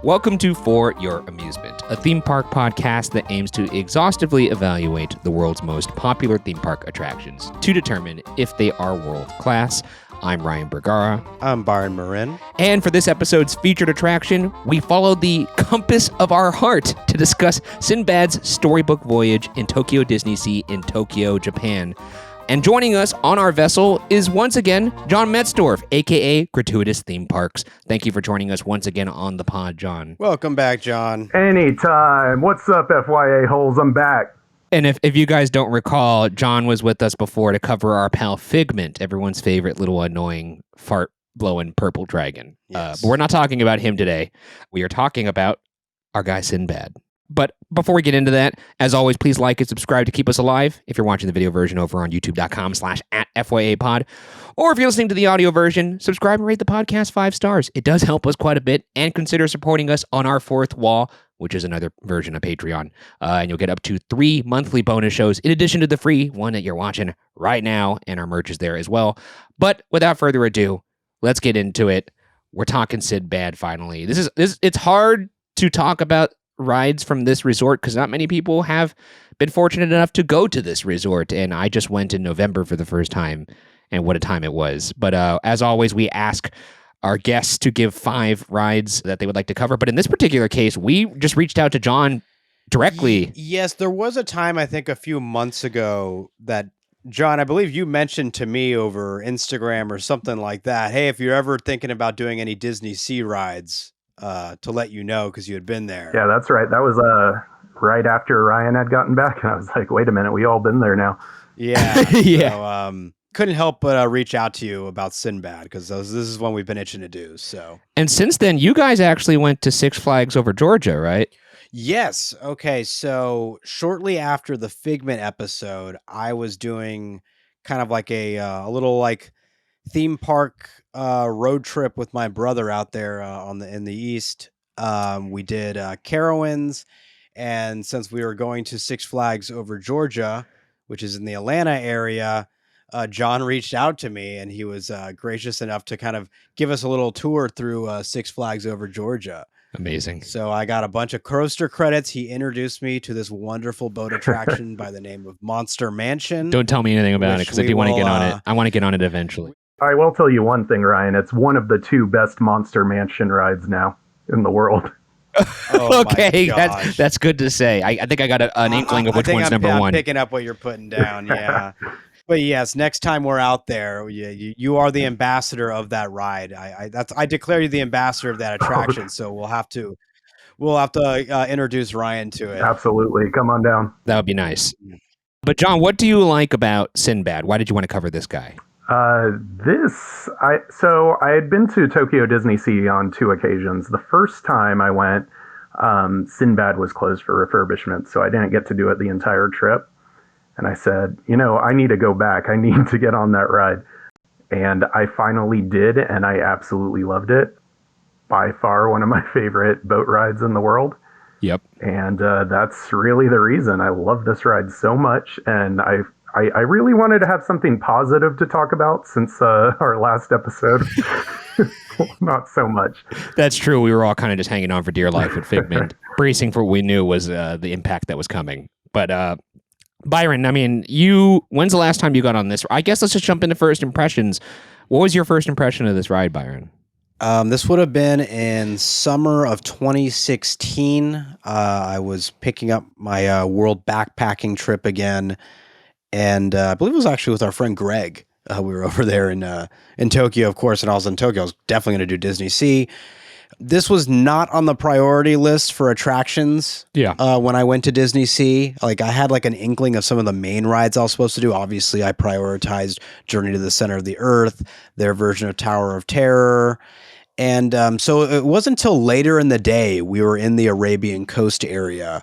Welcome to For Your Amusement, a theme park podcast that aims to exhaustively evaluate the world's most popular theme park attractions to determine if they are world class. I'm Ryan Bergara. I'm Byron Marin. And for this episode's featured attraction, we follow the compass of our heart to discuss Sindbad's Storybook Voyage in Tokyo Disney Sea in Tokyo, Japan. And joining us on our vessel is once again John Metzdorf, a.k.a. Gratuitous Theme Parks. Thank you for joining us once again on the pod, John. Welcome back, John. Anytime. What's up, FYA holes? I'm back. And if you guys don't recall, John was with us before to cover our pal Figment, everyone's favorite little annoying fart-blowing purple dragon. Yes. But we're not talking about him today. We are talking about our guy Sindbad. But before we get into that, as always, please like and subscribe to keep us alive. If you're watching the video version over on youtube.com/@FYApod, or if you're listening to the audio version, subscribe and rate the podcast 5 stars. It does help us quite a bit, and consider supporting us on our fourth wall, which is another version of Patreon. And you'll get up to 3 monthly bonus shows in addition to the free one that you're watching right now, and our merch is there as well. But without further ado, let's get into it. We're talking Sindbad finally. It's hard to talk about rides from this resort because not many people have been fortunate enough to go to this resort, and I just went in November for the first time, and what a time it was. But as always, we ask our guests to give 5 rides that they would like to cover, but in this particular case, we just reached out to John directly. Yes, there was a time, I think a few months ago, that John, I believe you mentioned to me over Instagram or something like that, hey, if you're ever thinking about doing any Disney Sea rides, to let you know because you had been there. Yeah, that's right. That was right after Ryan had gotten back, and I was like, wait a minute, we all been there now. Yeah. Yeah. So, couldn't help but reach out to you about Sindbad because this is one we've been itching to do. So. And since then, you guys actually went to Six Flags Over Georgia, right? Yes. Okay. So shortly after the Figment episode, I was doing kind of like a little like theme park road trip with my brother out there in the east. We did Carowinds, and since we were going to Six Flags Over Georgia, which is in the Atlanta area, John reached out to me, and he was gracious enough to kind of give us a little tour through Six Flags Over Georgia. Amazing. So I got a bunch of coaster credits. He introduced me to this wonderful boat attraction by the name of Monster Mansion. Don't tell me anything about it because I do want to get on it. I want to get on it eventually. I will tell you one thing, Ryan. It's one of the 2 best Monster Mansion rides now in the world. Oh, okay, that's good to say. I think I got an inkling of which one's number one. I'm picking up what you're putting down, yeah. But yes, next time we're out there, you are the ambassador of that ride. I declare you the ambassador of that attraction. So we'll have to introduce Ryan to it. Absolutely, come on down. That would be nice. But John, what do you like about Sindbad? Why did you want to cover this guy? So I had been to Tokyo Disney Sea on 2 occasions. The first time I went, Sindbad was closed for refurbishment, so I didn't get to do it the entire trip. And I said, I need to go back. I need to get on that ride. And I finally did, and I absolutely loved it. By far one of my favorite boat rides in the world. Yep. And that's really the reason. I love this ride so much, and I really wanted to have something positive to talk about since our last episode. Not so much. That's true. We were all kind of just hanging on for dear life with Figment, bracing for what we knew was the impact that was coming. But Byron, I mean, when's the last time you got on this? I guess let's just jump into first impressions. What was your first impression of this ride, Byron? This would have been in summer of 2016. I was picking up my world backpacking trip again. And I believe it was actually with our friend Greg. We were over there in Tokyo, of course, and I was in Tokyo. I was definitely going to do Disney Sea. This was not on the priority list for attractions. Yeah. When I went to Disney Sea, like I had like an inkling of some of the main rides I was supposed to do. Obviously, I prioritized Journey to the Center of the Earth, their version of Tower of Terror. And so it wasn't until later in the day we were in the Arabian coast area,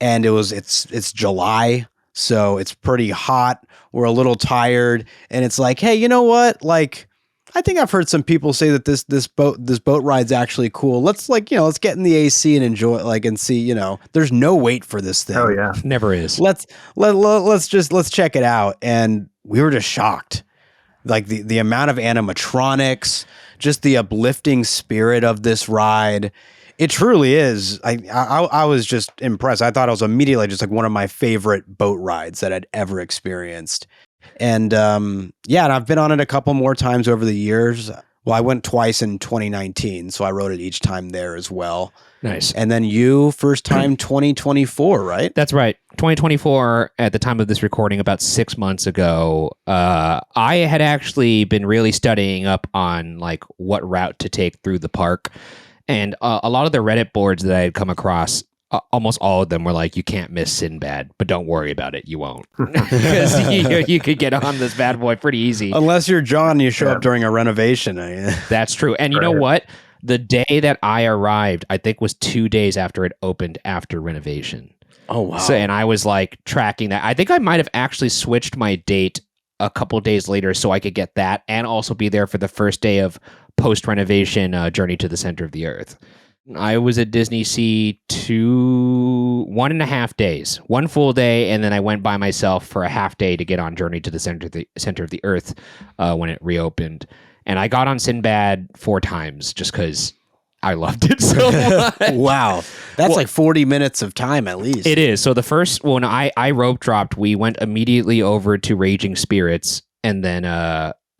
and it's July. So it's pretty hot. We're a little tired, and it's like, hey, you know what? Like, I think I've heard some people say that this boat ride's actually cool. Let's get in the AC and enjoy it, and see, there's no wait for this thing. Oh yeah. Never is. Let's check it out. And we were just shocked. Like the amount of animatronics, just the uplifting spirit of this ride. It truly is. I was just impressed. I thought it was immediately just like one of my favorite boat rides that I'd ever experienced. And and I've been on it a couple more times over the years. Well, I went twice in 2019, so I rode it each time there as well. Nice. And then you, first time 2024, right? That's right. 2024, at the time of this recording, about 6 months ago, I had actually been really studying up on like what route to take through the park. And a lot of the Reddit boards that I had come across, almost all of them were like, you can't miss Sindbad, but don't worry about it. You won't. Because you could get on this bad boy pretty easy. Unless you're John and you show up during a renovation. That's true. And you know what? The day that I arrived, I think was 2 days after it opened after renovation. Oh, wow. So, and I was like tracking that. I think I might have actually switched my date a couple days later so I could get that and also be there for the first day of post-renovation Journey to the Center of the Earth. I was at Disney Sea 1.5 days, one full day, and then I went by myself for a half day to get on Journey to the Center of the Earth when it reopened. And I got on Sindbad 4 times just because I loved it so much. Wow. That's like 40 minutes of time at least. It is. So the first, when I rope dropped, we went immediately over to Raging Spirits and then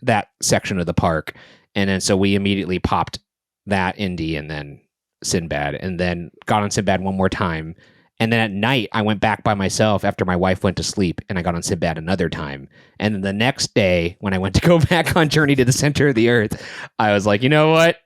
that section of the park. And then so we immediately popped that Indy and then Sindbad and then got on Sindbad one more time. And then at night, I went back by myself after my wife went to sleep and I got on Sindbad another time. And then the next day, when I went to go back on Journey to the Center of the Earth, I was like, you know what?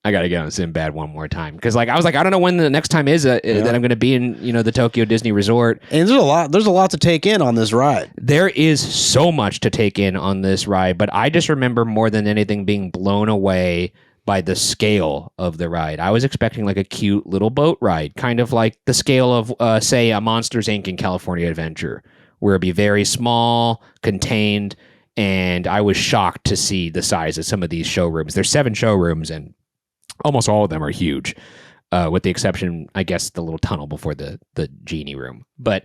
I got to get on Sindbad one more time. Because like I was like, I don't know when the next time is that I'm going to be in, the Tokyo Disney Resort. And there's a lot to take in on this ride. There is so much to take in on this ride, but I just remember more than anything being blown away by the scale of the ride. I was expecting like a cute little boat ride, kind of like the scale of, say, a Monsters, Inc. in California Adventure, where it'd be very small, contained, and I was shocked to see the size of some of these showrooms. There's 7 showrooms, and almost all of them are huge, with the exception, I guess, the little tunnel before the genie room. But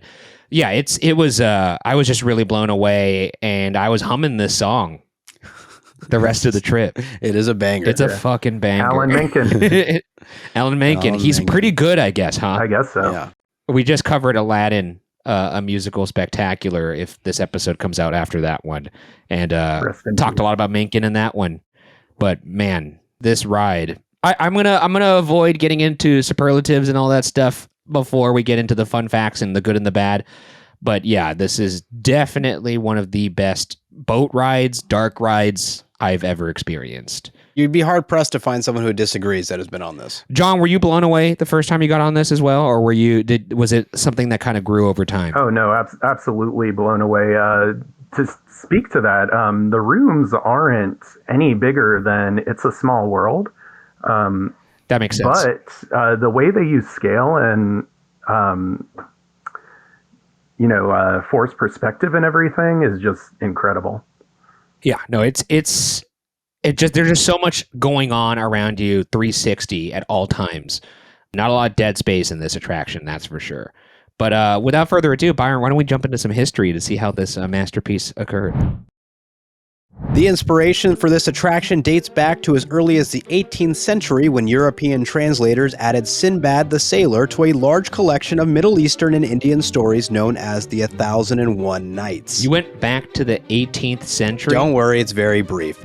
yeah, I was just really blown away, and I was humming this song the rest of the trip. It is a banger. It's a fucking banger. Alan Menken. Alan Menken. He's pretty good, I guess, huh? I guess so. Yeah. We just covered Aladdin, a musical spectacular, if this episode comes out after that one. And talked a lot about Menken in that one. But man, this ride, I'm gonna avoid getting into superlatives and all that stuff before we get into the fun facts and the good and the bad. But yeah, this is definitely one of the best boat rides, dark rides I've ever experienced. You'd be hard pressed to find someone who disagrees that has been on this. John, were you blown away the first time you got on this as well, or was it something that kind of grew over time? Oh no, absolutely blown away. To speak to that, the rooms aren't any bigger than It's a Small World. That makes sense. But the way they use scale and force perspective and everything is just incredible. Yeah, no, it's just there's just so much going on around you 360 at all times. Not a lot of dead space in this attraction, that's for sure. But without further ado, Byron, why don't we jump into some history to see how this masterpiece occurred? The inspiration for this attraction dates back to as early as the 18th century when European translators added Sindbad the Sailor to a large collection of Middle Eastern and Indian stories known as the 1001 Nights. You went back to the 18th century? Don't worry, it's very brief.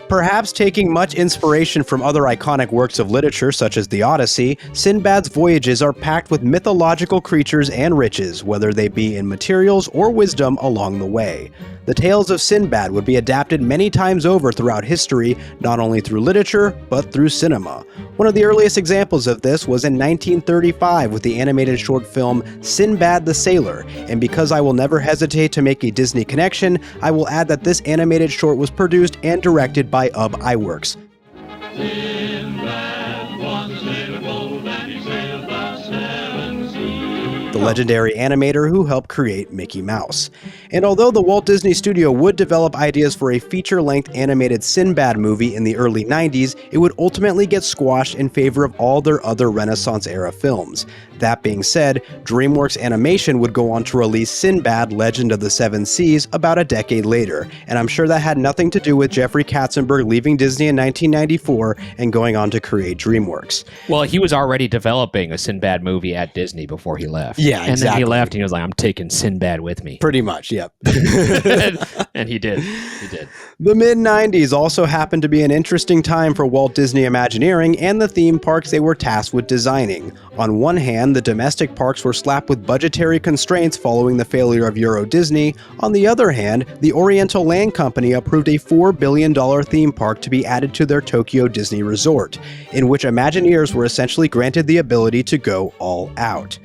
Perhaps taking much inspiration from other iconic works of literature such as the Odyssey, Sindbad's voyages are packed with mythological creatures and riches, whether they be in materials or wisdom along the way. The tales of Sindbad would be adapted many times over throughout history, not only through literature, but through cinema. One of the earliest examples of this was in 1935 with the animated short film Sindbad the Sailor, and because I will never hesitate to make a Disney connection, I will add that this animated short was produced and directed by UB Iwerks. The legendary animator who helped create Mickey Mouse. And although the Walt Disney Studio would develop ideas for a feature-length animated Sinbad movie in the early 90s, it would ultimately get squashed in favor of all their other Renaissance-era films. That being said, DreamWorks Animation would go on to release Sindbad, Legend of the Seven Seas about a decade later, and I'm sure that had nothing to do with Jeffrey Katzenberg leaving Disney in 1994 and going on to create DreamWorks. Well, he was already developing a Sinbad movie at Disney before he left. Yeah, and then he left and he was like, I'm taking Sinbad with me. Pretty much, yep. And he did. He did. The mid-90s also happened to be an interesting time for Walt Disney Imagineering and the theme parks they were tasked with designing. On one hand, the domestic parks were slapped with budgetary constraints following the failure of Euro Disney. On the other hand, the Oriental Land Company approved a $4 billion theme park to be added to their Tokyo Disney Resort, in which Imagineers were essentially granted the ability to go all out.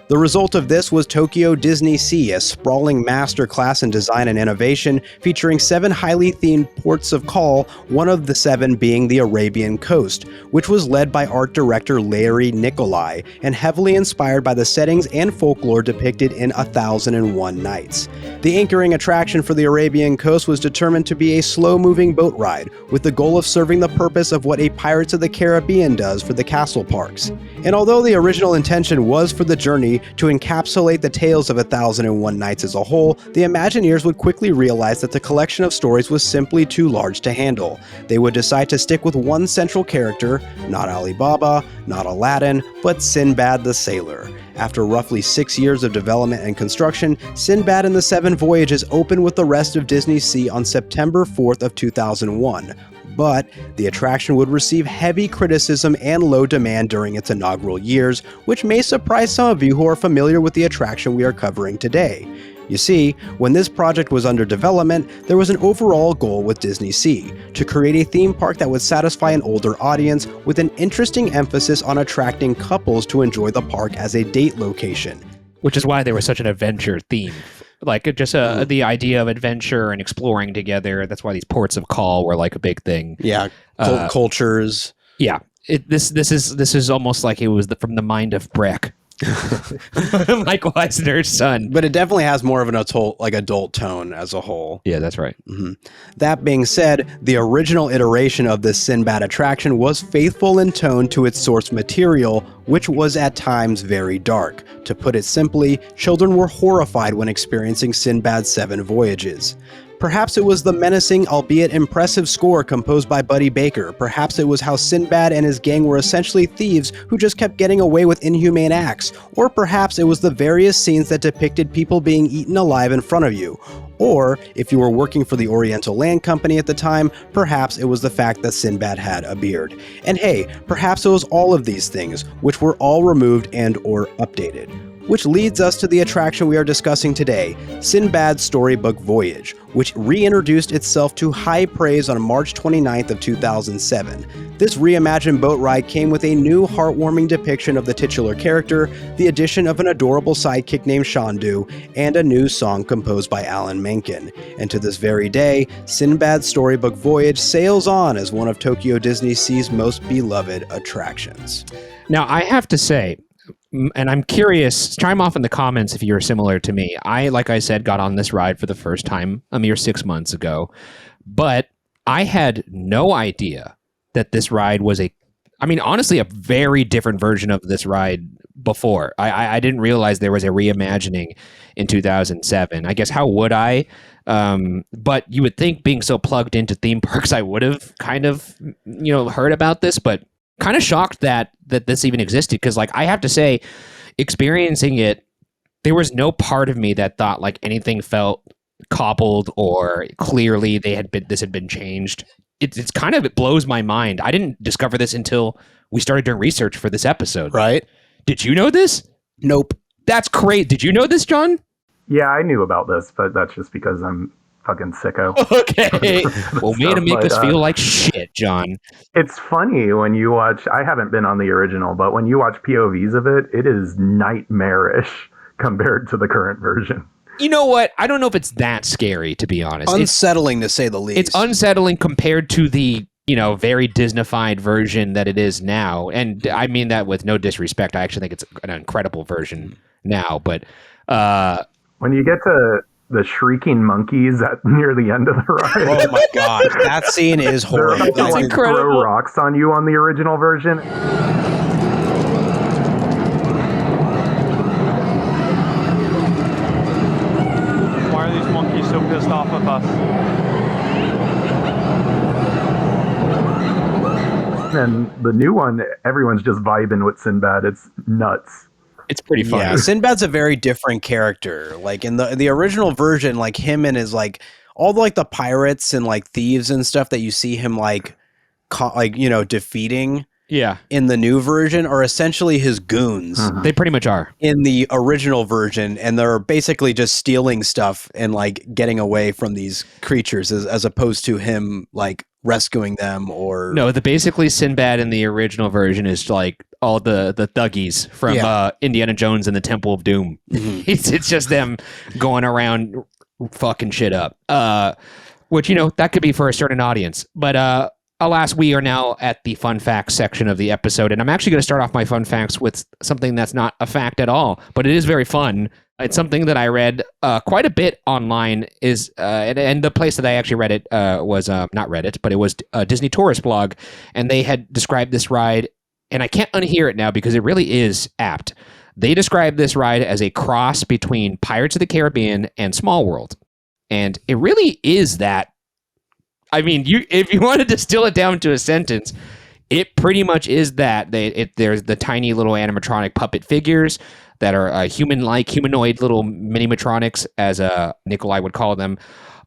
The result of this was Tokyo Disney Sea, a sprawling masterclass in design and innovation, featuring 7 highly themed ports of call, one of the 7 being the Arabian coast, which was led by art director Larry Nicolai, and heavily inspired by the settings and folklore depicted in 1001 Nights. The anchoring attraction for the Arabian coast was determined to be a slow-moving boat ride, with the goal of serving the purpose of what a Pirates of the Caribbean does for the castle parks. And although the original intention was for the journey to encapsulate the tales of 1001 Nights as a whole, the Imagineers would quickly realize that the collection of stories was simply too large to handle. They would decide to stick with one central character, not Alibaba, not Aladdin, but Sinbad the Sailor. After roughly 6 years of development and construction, Sindbad and the Seven Voyages opened with the rest of Disney's Sea on September 4th of 2001. But the attraction would receive heavy criticism and low demand during its inaugural years, which may surprise some of you who are familiar with the attraction we are covering today. You see, when this project was under development, there was an overall goal with Disney Sea, to create a theme park that would satisfy an older audience with an interesting emphasis on attracting couples to enjoy the park as a date location. Which is why there was such an adventure theme. Like just the idea of adventure and exploring together. That's why these ports of call were like a big thing. Yeah, cultures. Yeah, this is almost like it was from the mind of Breck. Mike Eisner's son. But it definitely has more of an adult tone as a whole. Yeah, that's right. Mm-hmm. That being said, the original iteration of this Sinbad attraction was faithful in tone to its source material, which was at times very dark. To put it simply, children were horrified when experiencing Sinbad's 7 voyages. Perhaps it was the menacing, albeit impressive score composed by Buddy Baker. Perhaps it was how Sindbad and his gang were essentially thieves who just kept getting away with inhumane acts. Or perhaps it was the various scenes that depicted people being eaten alive in front of you. Or, if you were working for the Oriental Land Company at the time, perhaps it was the fact that Sindbad had a beard. And hey, perhaps it was all of these things, which were all removed and or updated. Which leads us to the attraction we are discussing today, Sinbad's Storybook Voyage, which reintroduced itself to high praise on March 29th of 2007. This reimagined boat ride came with a new heartwarming depiction of the titular character, the addition of an adorable sidekick named Shandu, and a new song composed by Alan Menken. And to this very day, Sinbad's Storybook Voyage sails on as one of Tokyo Disney Sea's most beloved attractions. Now, I have to say, and I'm curious, chime off in the comments if you're similar to me. Like I said, got on this ride for the first time a mere 6 months ago, but I had no idea that this ride was honestly, a very different version of this ride before. I didn't realize there was a reimagining in 2007. I guess how would I? But you would think, being so plugged into theme parks, I would have kind of, heard about this, but kind of shocked that this even existed, because I have to say, experiencing it, there was no part of me that thought like anything felt cobbled or clearly this had been changed. It blows my mind. I didn't discover this until we started doing research for this episode. Right. Did you know this? Nope. That's great. Did you know this, John? Yeah, I knew about this, but that's just because I'm fucking sicko. Okay. Well, way to make us feel like shit, John. It's funny when you watch, I haven't been on the original, but when you watch POVs of it, it is nightmarish compared to the current version. You know what? I don't know if it's that scary, to be honest. Unsettling, to say the least. It's unsettling compared to the, very Disney-fied version that it is now. And I mean that with no disrespect. I actually think it's an incredible version now. But when you get to the shrieking monkeys near the end of the ride, Oh my god, that scene is they're horrible. about to like throw rocks on you on the original version. Why are these monkeys so pissed off with us? And the new one, everyone's just vibing with Sinbad. It's nuts. it's pretty funny. Yeah, Sinbad's a very different character. Like in the original version, like him and his like all the, like the pirates and like thieves and stuff that you see him like defeating Yeah, in the new version are essentially his goons they pretty much are. in the original version, and they're basically just stealing stuff and like getting away from these creatures as opposed to him like rescuing them or No, basically Sinbad in the original version is like all the thuggies from Indiana Jones and the Temple of Doom. It's just them going around fucking shit up. Which, that could be for a certain audience. But alas, we are now at the fun facts section of the episode, and I'm actually going to start off my fun facts with something that's not a fact at all, but it is very fun. It's something that I read quite a bit online. And the place that I actually read it was not Reddit, but it was a Disney Tourist blog, and they had described this ride, and I can't unhear it now because it really is apt. They described this ride as a cross between Pirates of the Caribbean and Small World, and it really is that. I mean, if you want to distill it down to a sentence, it pretty much is that. There's the tiny little animatronic puppet figures that are humanoid little mini-matronics, as Nikolai would call them.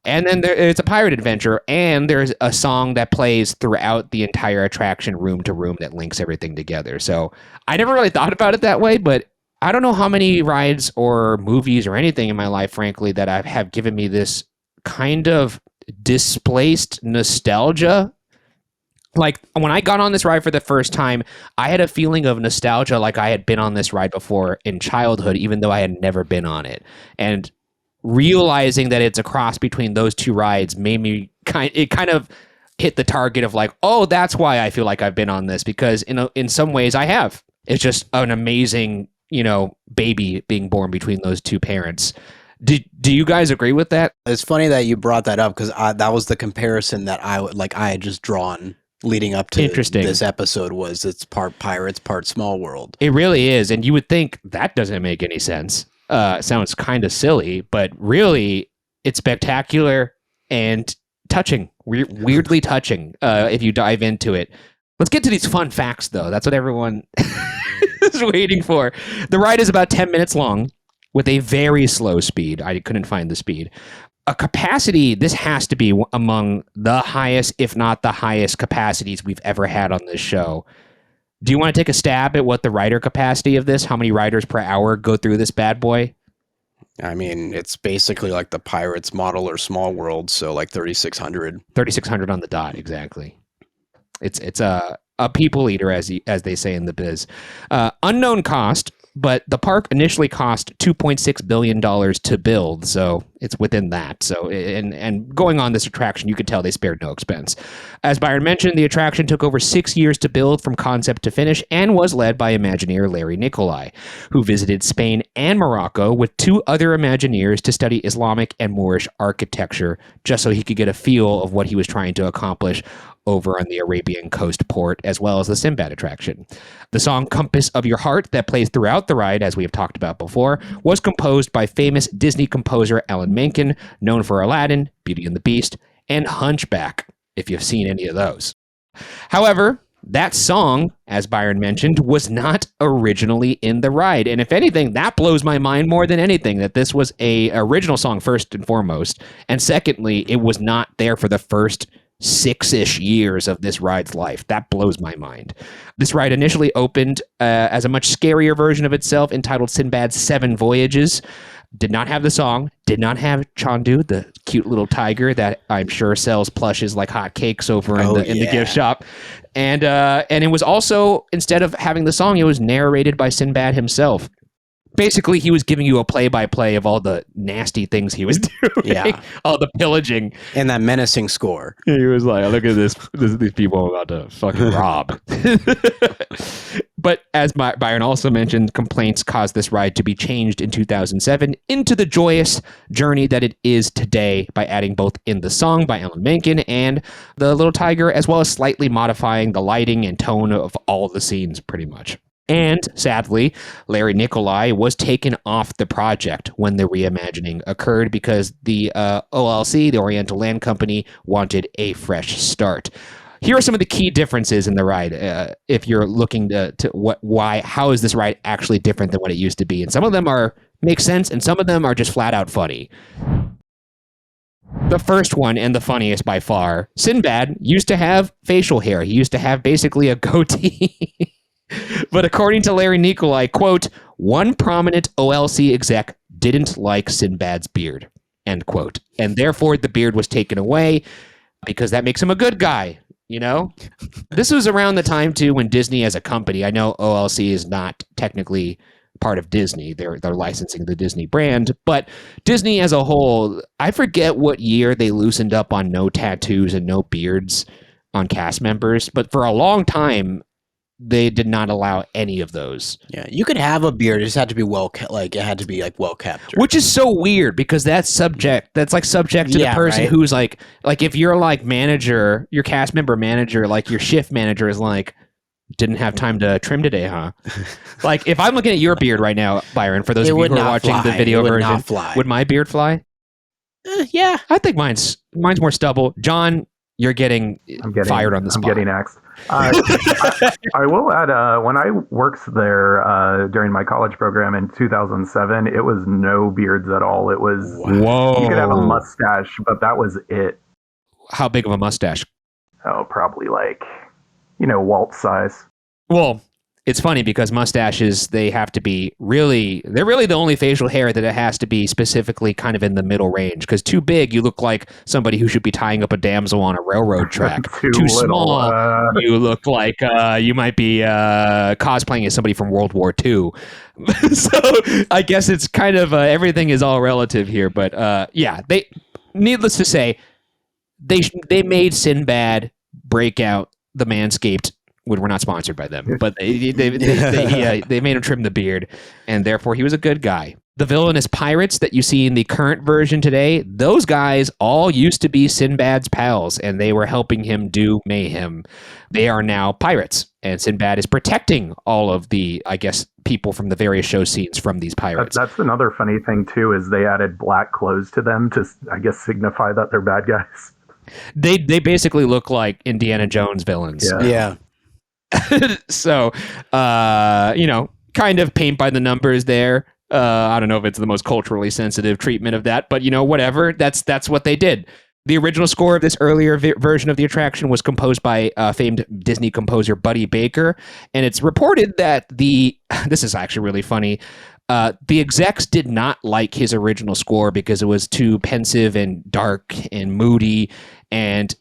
And then it's a pirate adventure, and there's a song that plays throughout the entire attraction, room to room, that links everything together. So I never really thought about it that way, but I don't know how many rides or movies or anything in my life, frankly, that have given me this kind of displaced nostalgia. Like when I got on this ride for the first time, I had a feeling of nostalgia like I had been on this ride before in childhood, even though I had never been on it. And realizing that it's a cross between those two rides made me kind of hit the target of like, oh, that's why I feel like I've been on this, because in some ways I have. It's just an amazing, baby being born between those two parents. Do you guys agree with that? It's funny that you brought that up because that was the comparison that I had just drawn leading up to this episode. Was it's part pirates, part Small World. It really is, and you would think that doesn't make any sense. Sounds kind of silly, but really, it's spectacular and touching, weirdly touching. If you dive into it, let's get to these fun facts, though. That's what everyone is waiting for. The ride is about 10 minutes long, with a very slow speed. I couldn't find the speed. A capacity, this has to be among the highest, if not the highest capacities we've ever had on this show. Do you want to take a stab at what the rider capacity of this, how many riders per hour go through this bad boy? I mean, it's basically like the Pirates model or Small World, so like 3,600. 3,600 on the dot, exactly. It's a people eater, as they say in the biz. Unknown cost, but the park initially cost $2.6 billion to build, so it's within that. So, and going on this attraction, you could tell they spared no expense. As Byron mentioned, the attraction took over 6 years to build from concept to finish and was led by Imagineer Larry Nicolai, who visited Spain and Morocco with 2 other Imagineers to study Islamic and Moorish architecture, just so he could get a feel of what he was trying to accomplish over on the Arabian coast port, as well as the Sinbad attraction. The song Compass of Your Heart, that plays throughout the ride, as we have talked about before, was composed by famous Disney composer Alan Menken, known for Aladdin, Beauty and the Beast, and Hunchback, if you've seen any of those. However, that song, as Byron mentioned, was not originally in the ride. And if anything, that blows my mind more than anything, that this was a original song first and foremost. And secondly, it was not there for the first 6-ish years of this ride's life. That blows my mind. This ride initially opened as a much scarier version of itself entitled Sinbad's 7 Voyages. Did not have the song, did not have Chandu, the cute little tiger that I'm sure sells plushes like hotcakes over in the gift shop. And it was also, instead of having the song, it was narrated by Sinbad himself. Basically, he was giving you a play-by-play of all the nasty things he was doing, all the pillaging. And that menacing score. He was like, look at these people I'm about to fucking rob. But as Byron also mentioned, complaints caused this ride to be changed in 2007 into the joyous journey that it is today by adding both in the song by Alan Menken and the Little Tiger, as well as slightly modifying the lighting and tone of all the scenes pretty much. And sadly, Larry Nicolai was taken off the project when the reimagining occurred because the OLC, the Oriental Land Company, wanted a fresh start. Here are some of the key differences in the ride. If you're looking how is this ride actually different than what it used to be? And some of them make sense, and some of them are just flat out funny. The first one, and the funniest by far, Sindbad used to have facial hair. He used to have basically a goatee. But according to Larry Nicolai, quote, one prominent OLC exec didn't like Sinbad's beard, end quote. And therefore the beard was taken away because that makes him a good guy. You know, this was around the time, too, when Disney as a company, I know OLC is not technically part of Disney. They're licensing the Disney brand. But Disney as a whole, I forget what year they loosened up on no tattoos and no beards on cast members. But for a long time, they did not allow any of those. Yeah, you could have a beard. It just had to be well kept. Which is so weird because that's subject to the person right? who's like if you're like manager, your cast member manager, like your shift manager is like, didn't have time to trim today, huh? Like if I'm looking at your beard right now, Byron, for those of you who are watching the video version, would my beard fly? Yeah, I think mine's more stubble. John, I'm getting fired on the spot. I'm getting axed. I will add, when I worked there during my college program in 2007, it was no beards at all. It was, whoa. You could have a mustache, but that was it. How big of a mustache? Oh, probably like, Walt size. Well, it's funny because mustaches, they're really the only facial hair that it has to be specifically kind of in the middle range. Because too big, you look like somebody who should be tying up a damsel on a railroad track. Too small, you look like you might be cosplaying as somebody from World War II. So I guess it's kind of everything is all relative here. But needless to say, they made Sinbad break out the Manscaped. We're not sponsored by them, but they made him trim the beard, and therefore he was a good guy. The villainous pirates that you see in the current version today, those guys all used to be Sinbad's pals, and they were helping him do mayhem. They are now pirates, and Sinbad is protecting all of the, I guess, people from the various show scenes from these pirates. That's another funny thing, too, is they added black clothes to them to, I guess, signify that they're bad guys. They basically look like Indiana Jones villains. Yeah. So, kind of paint by the numbers there. I don't know if it's the most culturally sensitive treatment of that, but whatever. That's what they did. The original score of this earlier version of the attraction was composed by famed Disney composer Buddy Baker, and it's reported that this is actually really funny. The execs did not like his original score because it was too pensive and dark and moody, and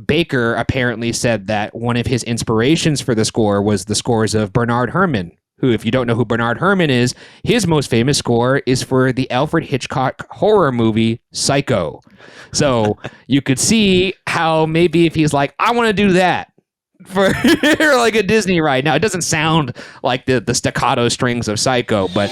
Baker apparently said that one of his inspirations for the score was the scores of Bernard Herrmann, who, if you don't know who Bernard Herrmann is, his most famous score is for the Alfred Hitchcock horror movie Psycho. So you could see how maybe if he's like, I want to do that for like a Disney ride. Now, it doesn't sound like the staccato strings of Psycho, but...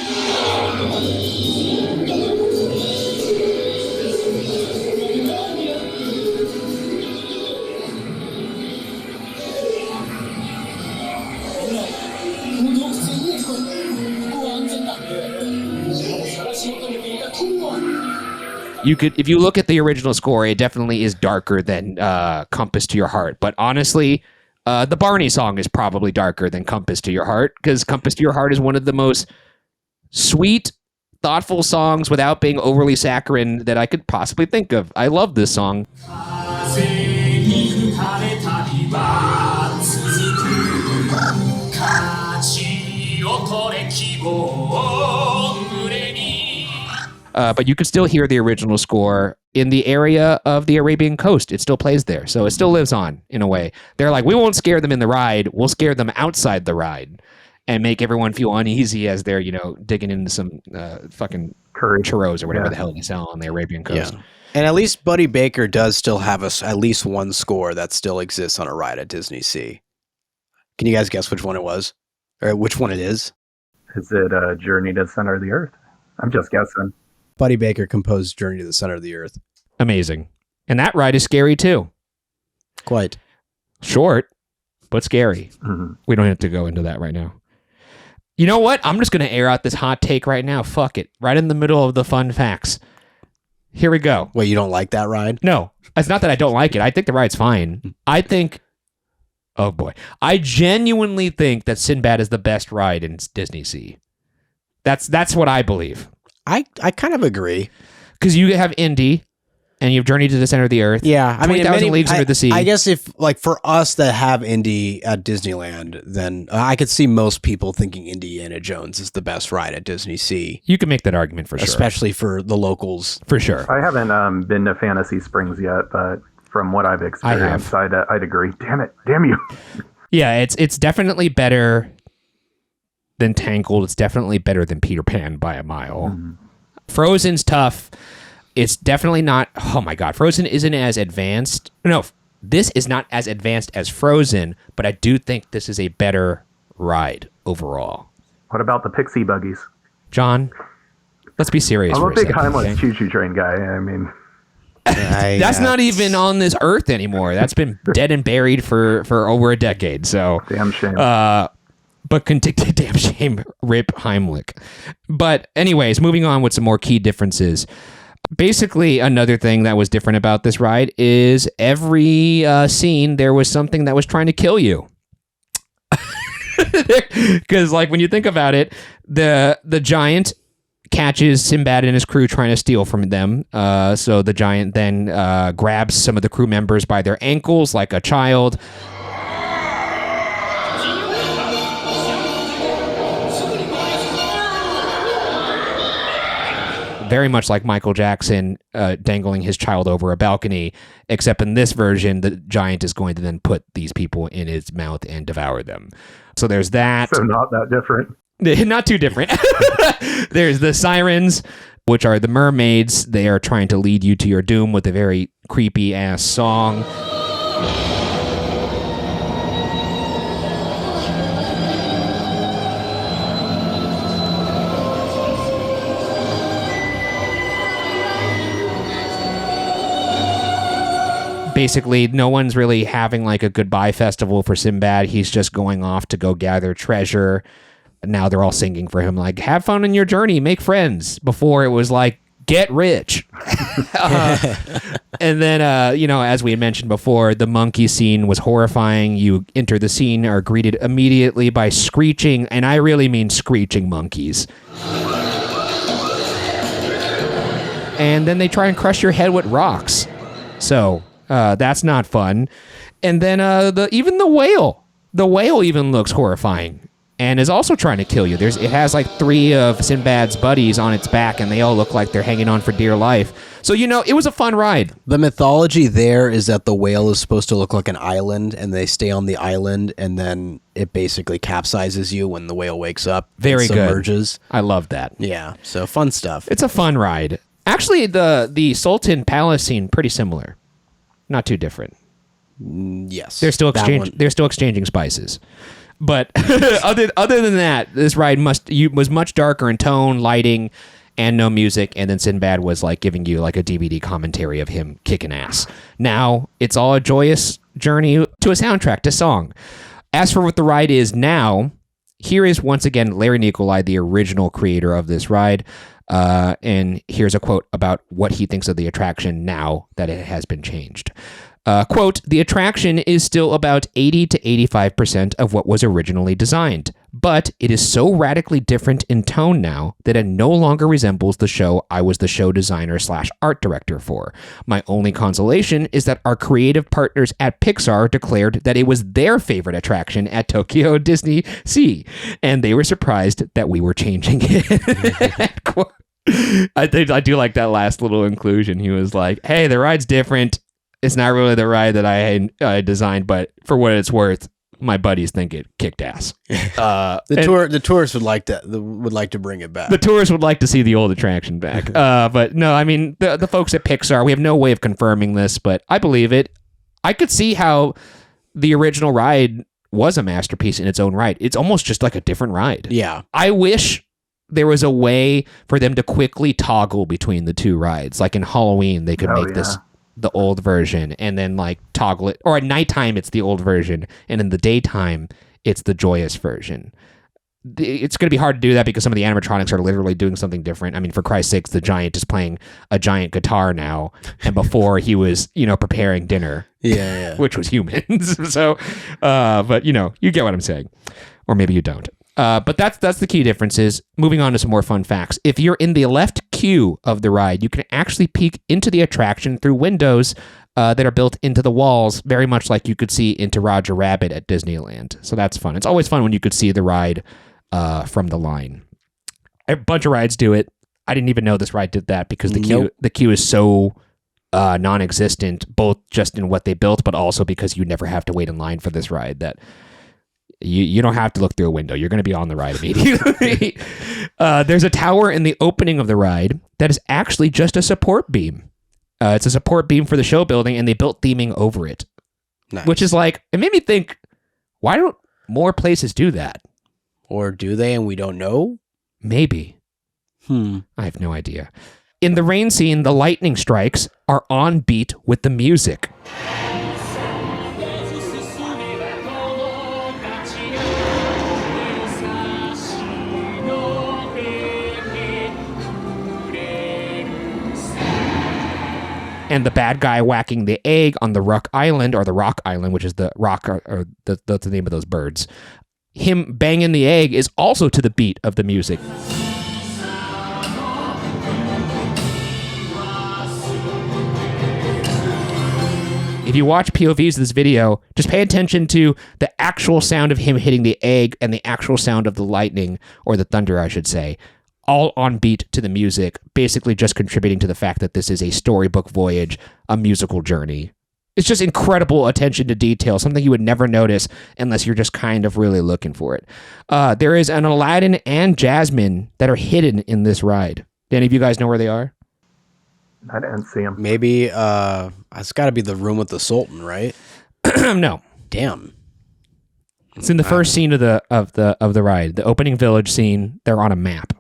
if you look at the original score, it definitely is darker than Compass to Your Heart. But honestly, the Barney song is probably darker than Compass to Your Heart, because Compass to Your Heart is one of the most sweet, thoughtful songs without being overly saccharine that I could possibly think of. I love this song. But you can still hear the original score in the area of the Arabian coast. It still plays there. So it still lives on in a way. They're like, we won't scare them in the ride. We'll scare them outside the ride and make everyone feel uneasy as they're, digging into some fucking churros or whatever the hell they sell on the Arabian coast. Yeah. And at least Buddy Baker does still have at least one score that still exists on a ride at Disney Sea. Can you guys guess which one it was? Or which one it is? Is it Journey to the Center of the Earth? I'm just guessing. Buddy Baker composed Journey to the Center of the Earth. Amazing. And that ride is scary too. Quite. Short, but scary. Mm-hmm. We don't have to go into that right now. You know what? I'm just going to air out this hot take right now. Fuck it. Right in the middle of the fun facts. Here we go. Wait, you don't like that ride? No, it's not that I don't like it. I think the ride's fine. I think, oh boy, I genuinely think that Sinbad is the best ride in Disney Sea. That's what I believe. I kind of agree. Because you have Indy, and you have Journey to the Center of the Earth. Yeah, I mean, 20,000 Leagues Under the Sea. I guess if, like, for us that have Indy at Disneyland, then I could see most people thinking Indiana Jones is the best ride at Disney Sea. You can make that argument for sure. Especially for the locals. For sure. I haven't been to Fantasy Springs yet, but from what I've experienced, I'd agree. Damn it. Damn you. Yeah, it's definitely better than Tangled. It's definitely better than Peter Pan by a mile. Mm-hmm. Frozen's tough. It's definitely not. Oh my God, Frozen isn't as advanced. No, this is not as advanced as Frozen, but I do think this is a better ride overall. What about the Pixie Buggies? John, let's be serious. I'm for a big second, timeless okay? choo-choo train guy. I mean, that's not even on this earth anymore. That's been dead and buried for over a decade. So damn shame. But damn shame, Rip Heimlich. But anyways, moving on with some more key differences. Basically, another thing that was different about this ride is every scene, there was something that was trying to kill you. Because, like, when you think about it, the giant catches Sinbad and his crew trying to steal from them. So the giant then grabs some of the crew members by their ankles like a child. Very much like Michael Jackson dangling his child over a balcony, except in this version, the giant is going to then put these people in his mouth and devour them. So there's that. So not that different. Not too different. There's the sirens, which are the mermaids. They are trying to lead you to your doom with a very creepy ass song. Basically, no one's really having like a goodbye festival for Sinbad. He's just going off to go gather treasure. Now they're all singing for him, like, have fun in your journey, make friends. Before it was like, get rich. And then, as we had mentioned before, the monkey scene was horrifying. You enter the scene, are greeted immediately by screeching, and I really mean screeching monkeys. And then they try and crush your head with rocks. So that's not fun. And then even the whale even looks horrifying and is also trying to kill you. It has like 3 of Sinbad's buddies on its back, and they all look like they're hanging on for dear life. So, it was a fun ride. The mythology there is that the whale is supposed to look like an island, and they stay on the island, and then it basically capsizes you when the whale wakes up. Very good. Submerges. I love that. Yeah, so fun stuff. It's a fun ride. Actually, the Sultan Palace scene, pretty similar. Not too different. Yes. They're still exchanging spices. But other than that, this ride was much darker in tone, lighting, and no music. And then Sinbad was like giving you like a DVD commentary of him kicking ass. Now it's all a joyous journey to a soundtrack, to song. As for what the ride is now, here is once again Larry Nicolai, the original creator of this ride. And here's a quote about what he thinks of the attraction now that it has been changed. Quote, the attraction is still about 80 to 85% of what was originally designed, but it is so radically different in tone now that it no longer resembles the show I was the show designer / art director for. My only consolation is that our creative partners at Pixar declared that it was their favorite attraction at Tokyo Disney Sea, and they were surprised that we were changing it. Quote, I do like that last little inclusion. He was like, hey, the ride's different. It's not really the ride that I designed, but for what it's worth, my buddies think it kicked ass. The tourists would like to bring it back. The tourists would like to see the old attraction back. But no, I mean, the folks at Pixar, we have no way of confirming this, but I believe it. I could see how the original ride was a masterpiece in its own right. It's almost just like a different ride. Yeah. I wish there was a way for them to quickly toggle between the two rides. Like in Halloween, they could make this the old version and then like toggle it. Or at nighttime, it's the old version. And in the daytime, it's the joyous version. It's going to be hard to do that because some of the animatronics are literally doing something different. I mean, for Christ's sakes, the giant is playing a giant guitar now. And before he was, preparing dinner. Yeah. Which was humans. So, but you get what I'm saying. Or maybe you don't. But that's the key differences. Moving on to some more fun facts. If you're in the left queue of the ride, you can actually peek into the attraction through windows that are built into the walls, very much like you could see into Roger Rabbit at Disneyland. So that's fun. It's always fun when you could see the ride from the line. A bunch of rides do it. I didn't even know this ride did that because the queue is so non-existent, both just in what they built, but also because you never have to wait in line for this ride that you don't have to look through a window. You're going to be on the ride immediately. There's a tower in the opening of the ride that is actually just a support beam. It's a support beam for the show building, and they built theming over it. Nice. Which is like, it made me think, why don't more places do that? Or do they and we don't know? Maybe. I have no idea. In the rain scene, the lightning strikes are on beat with the music. And the bad guy whacking the egg on the Rock Island, which is the rock, or that's the name of those birds. Him banging the egg is also to the beat of the music. If you watch POVs of this video, just pay attention to the actual sound of him hitting the egg and the actual sound of the lightning, or the thunder, I should say, all on beat to the music, basically just contributing to the fact that this is a Storybook Voyage, a musical journey. It's just incredible attention to detail, something you would never notice unless you're just kind of really looking for it. There is an Aladdin and Jasmine that are hidden in this ride. Do any of you guys know where they are? I didn't see them. Maybe it's got to be the room with the Sultan, right? No. Damn. It's in the first scene of the ride, the opening village scene. They're on a map.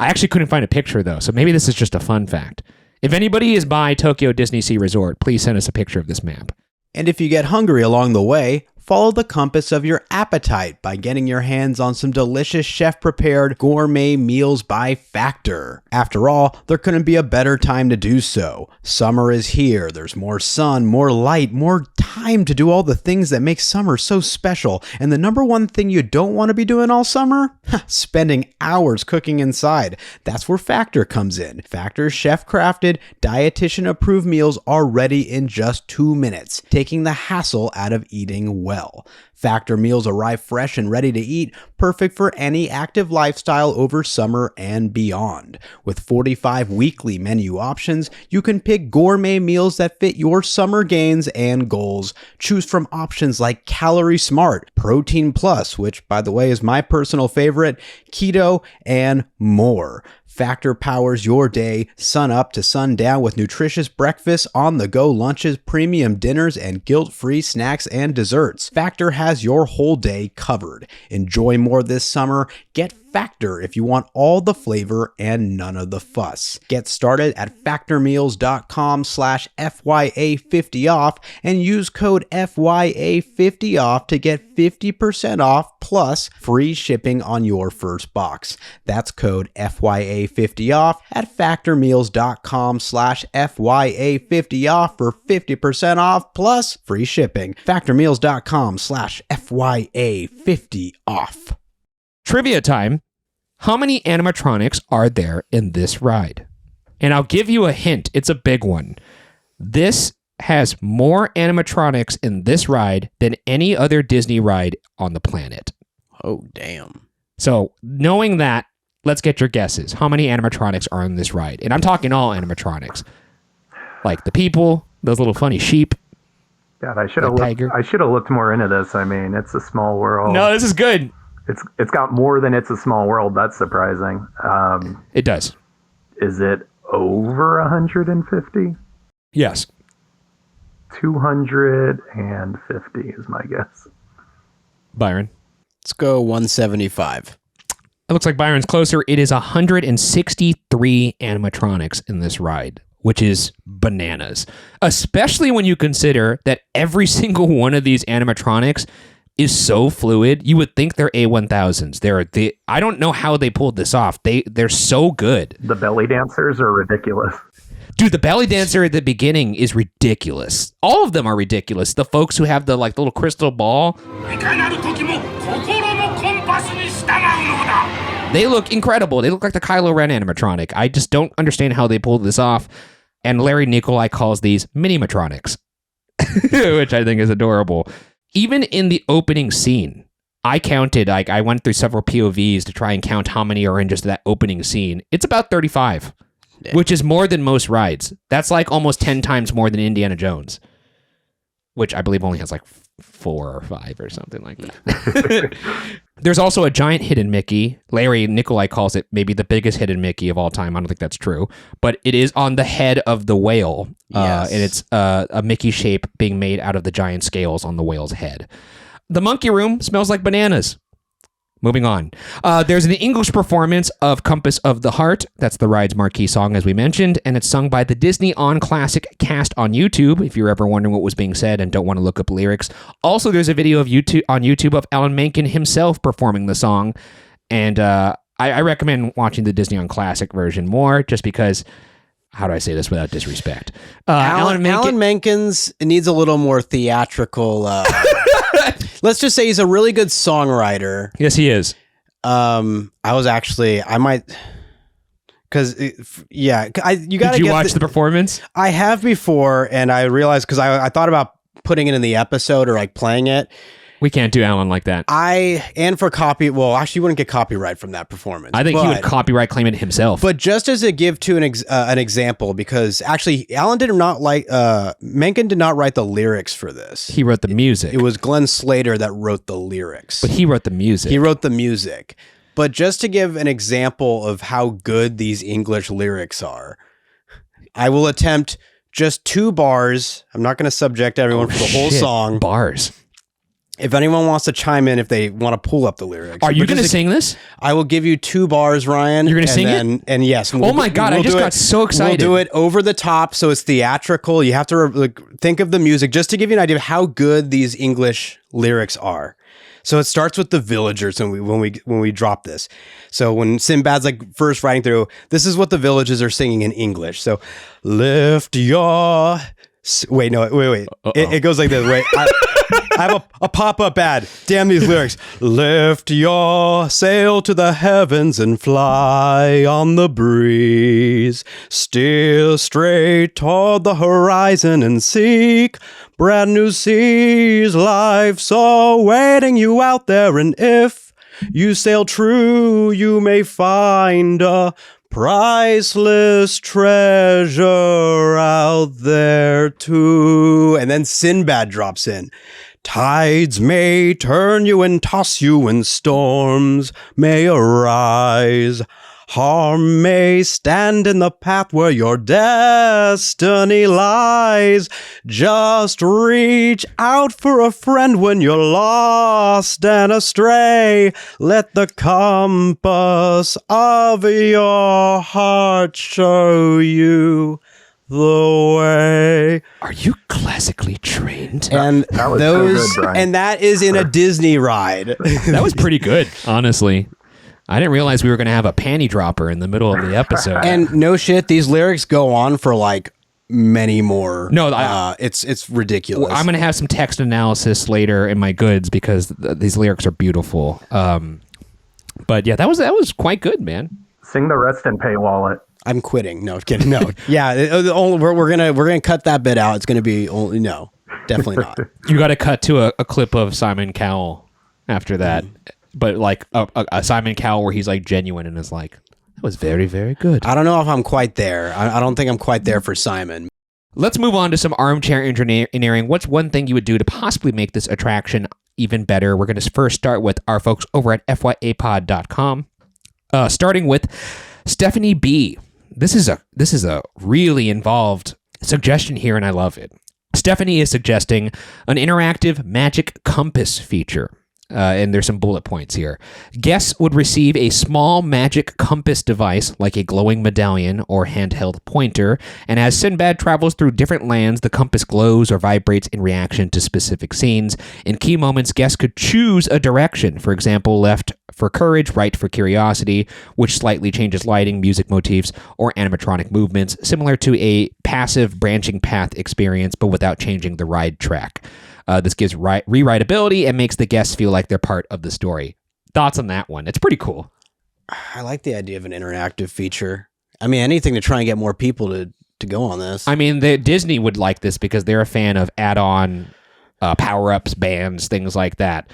I actually couldn't find a picture though, so maybe this is just a fun fact. If anybody is by Tokyo Disney Sea Resort, please send us a picture of this map. And if you get hungry along the way, follow the compass of your appetite by getting your hands on some delicious chef-prepared gourmet meals by Factor. After all, there couldn't be a better time to do so. Summer is here. There's more sun, more light, more time to do all the things that make summer so special. And the number one thing you don't want to be doing all summer? Spending hours cooking inside. That's where Factor comes in. Factor's chef-crafted, dietitian-approved meals are ready in just 2 minutes, taking the hassle out of eating well. Factor meals arrive fresh and ready to eat, perfect for any active lifestyle over summer and beyond. With 45 weekly menu options, you can pick gourmet meals that fit your summer gains and goals. Choose from options like Calorie Smart, Protein Plus, which by the way is my personal favorite, Keto, and more. Factor powers your day, sun up to sundown, with nutritious breakfasts, on-the-go lunches, premium dinners, and guilt-free snacks and desserts. Factor has your whole day covered. Enjoy more this summer. Get Factor if you want all the flavor and none of the fuss. Get started at factormeals.com/FYA50off and use code FYA50off to get 50% off plus free shipping on your first box. That's code FYA50off at factormeals.com/FYA50off for 50% off plus free shipping. Factormeals.com/FYA50off. Trivia time. How many animatronics are there in this ride? And I'll give you a hint. It's a big one. This has more animatronics in this ride than any other Disney ride on the planet. Oh, damn. So knowing that, let's get your guesses. How many animatronics are in this ride? And I'm talking all animatronics. Like the people, those little funny sheep. God, I should have looked more into this. I mean, it's a small world. No, this is good. It's got more than It's a Small World. That's surprising. It does. Is it over 150? Yes. 250 is my guess. Byron. Let's go 175. It looks like Byron's closer. It is 163 animatronics in this ride, which is bananas. Especially when you consider that every single one of these animatronics is so fluid. You would think they're A1000s. I don't know how they pulled this off. They're so good. The belly dancers are ridiculous. Dude, the belly dancer at the beginning is ridiculous. All of them are ridiculous. The folks who have the little crystal ball. They look incredible. They look like the Kylo Ren animatronic. I just don't understand how they pulled this off. And Larry Nikolai calls these mini-matronics, which I think is adorable. Even in the opening scene, I counted, I went through several POVs to try and count how many are in just that opening scene. It's about 35, which is more than most rides. That's like almost 10 times more than Indiana Jones, which I believe only has like 4 or 5 or something like that. There's also a giant hidden Mickey. Larry Nikolai calls it maybe the biggest hidden Mickey of all time. I don't think that's true, but it is on the head of the whale. Yes. And it's a Mickey shape being made out of the giant scales on the whale's head. The monkey room smells like bananas. Moving on. There's an English performance of Compass of the Heart. That's the ride's marquee song, as we mentioned, and it's sung by the Disney On Classic cast on YouTube, if you're ever wondering what was being said and don't want to look up lyrics. Also, there's a video on YouTube of Alan Menken himself performing the song, and I recommend watching the Disney On Classic version more, just because, how do I say this without disrespect? Alan Menken's needs a little more theatrical... Let's just say he's a really good songwriter. Yes, he is. You got Did you watch the performance? I have before, and I realized, because I thought about putting it in the episode or like playing it. We can't do Alan like that. You wouldn't get copyright from that performance. I think he would copyright claim it himself. But just as a give to an example, because actually Menken did not write the lyrics for this. He wrote the music. It was Glenn Slater that wrote the lyrics. But he wrote the music. He wrote the music. But just to give an example of how good these English lyrics are, I will attempt just 2 bars. I'm not going to subject everyone for the whole song. Bars. If anyone wants to chime in, if they want to pull up the lyrics. Are you going to sing this? I will give you 2 bars, Ryan. You're going to sing it? And yes. Oh my God, I just got so excited. We'll do it over the top, so it's theatrical. You have to think of the music, just to give you an idea of how good these English lyrics are. So it starts with the villagers when we drop this. So when Sinbad's first riding through, this is what the villagers are singing in English. So lift your... Wait. It goes like this. Wait, I have a pop-up ad. Damn these lyrics. Lift your sail to the heavens and fly on the breeze. Steer straight toward the horizon and seek brand new seas. Life's awaiting you out there, and if you sail true, you may find a priceless treasure out there too. And then Sindbad drops in. Tides may turn you and toss you, and storms may arise. Harm may stand in the path where your destiny lies. Just reach out for a friend when you're lost and astray. Let the compass of your heart show you the way. Are you classically trained? And that was so good, Brian. And that is in a Disney ride. That was pretty good, honestly. I didn't realize we were going to have a panty dropper in the middle of the episode. And no shit, these lyrics go on for many more. No, it's ridiculous. I'm going to have some text analysis later in my goods because these lyrics are beautiful. But yeah, that was quite good, man. Sing the rest and pay wallet. I'm quitting. No, kidding. No. Yeah, we're gonna cut that bit out. It's gonna be only no, definitely not. You got to cut to a clip of Simon Cowell after that, but a Simon Cowell where he's genuine and is that was very, very good. I don't know if I'm quite there. I don't think I'm quite there for Simon. Let's move on to some armchair engineering. What's one thing you would do to possibly make this attraction even better? We're going to first start with our folks over at fyapod.com, starting with Stephanie B. This is a really involved suggestion here, and I love it. Stephanie is suggesting an interactive magic compass feature. And there's some bullet points here. Guests would receive a small magic compass device like a glowing medallion or handheld pointer, and as Sinbad travels through different lands, the compass glows or vibrates in reaction to specific scenes. In key moments, guests could choose a direction, for example, left for courage, right for curiosity, which slightly changes lighting, music motifs, or animatronic movements, similar to a passive branching path experience, but without changing the ride track. This gives rewritability and makes the guests feel like they're part of the story. Thoughts on that one? It's pretty cool. I like the idea of an interactive feature. I mean, anything to try and get more people to go on this. I mean, Disney would like this because they're a fan of add-on power-ups, bands, things like that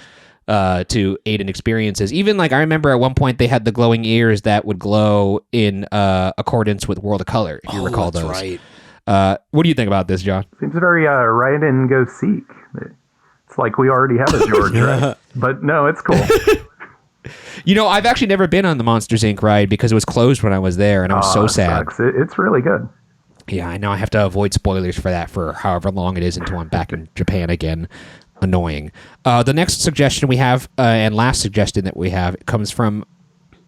to aid in experiences. Even like I remember at one point they had the glowing ears that would glow in accordance with World of Color, if you recall that's those. Right. What do you think about this, John? Seems very ride and go seek. It's like we already have a George ride. But no, it's cool. You know, I've actually never been on the Monsters, Inc. ride because it was closed when I was there, and I was so sad. Sucks. It's really good. Yeah, I know. I have to avoid spoilers for that for however long it is until I'm back in Japan again. Annoying. The next suggestion we have, and last suggestion that we have, comes from,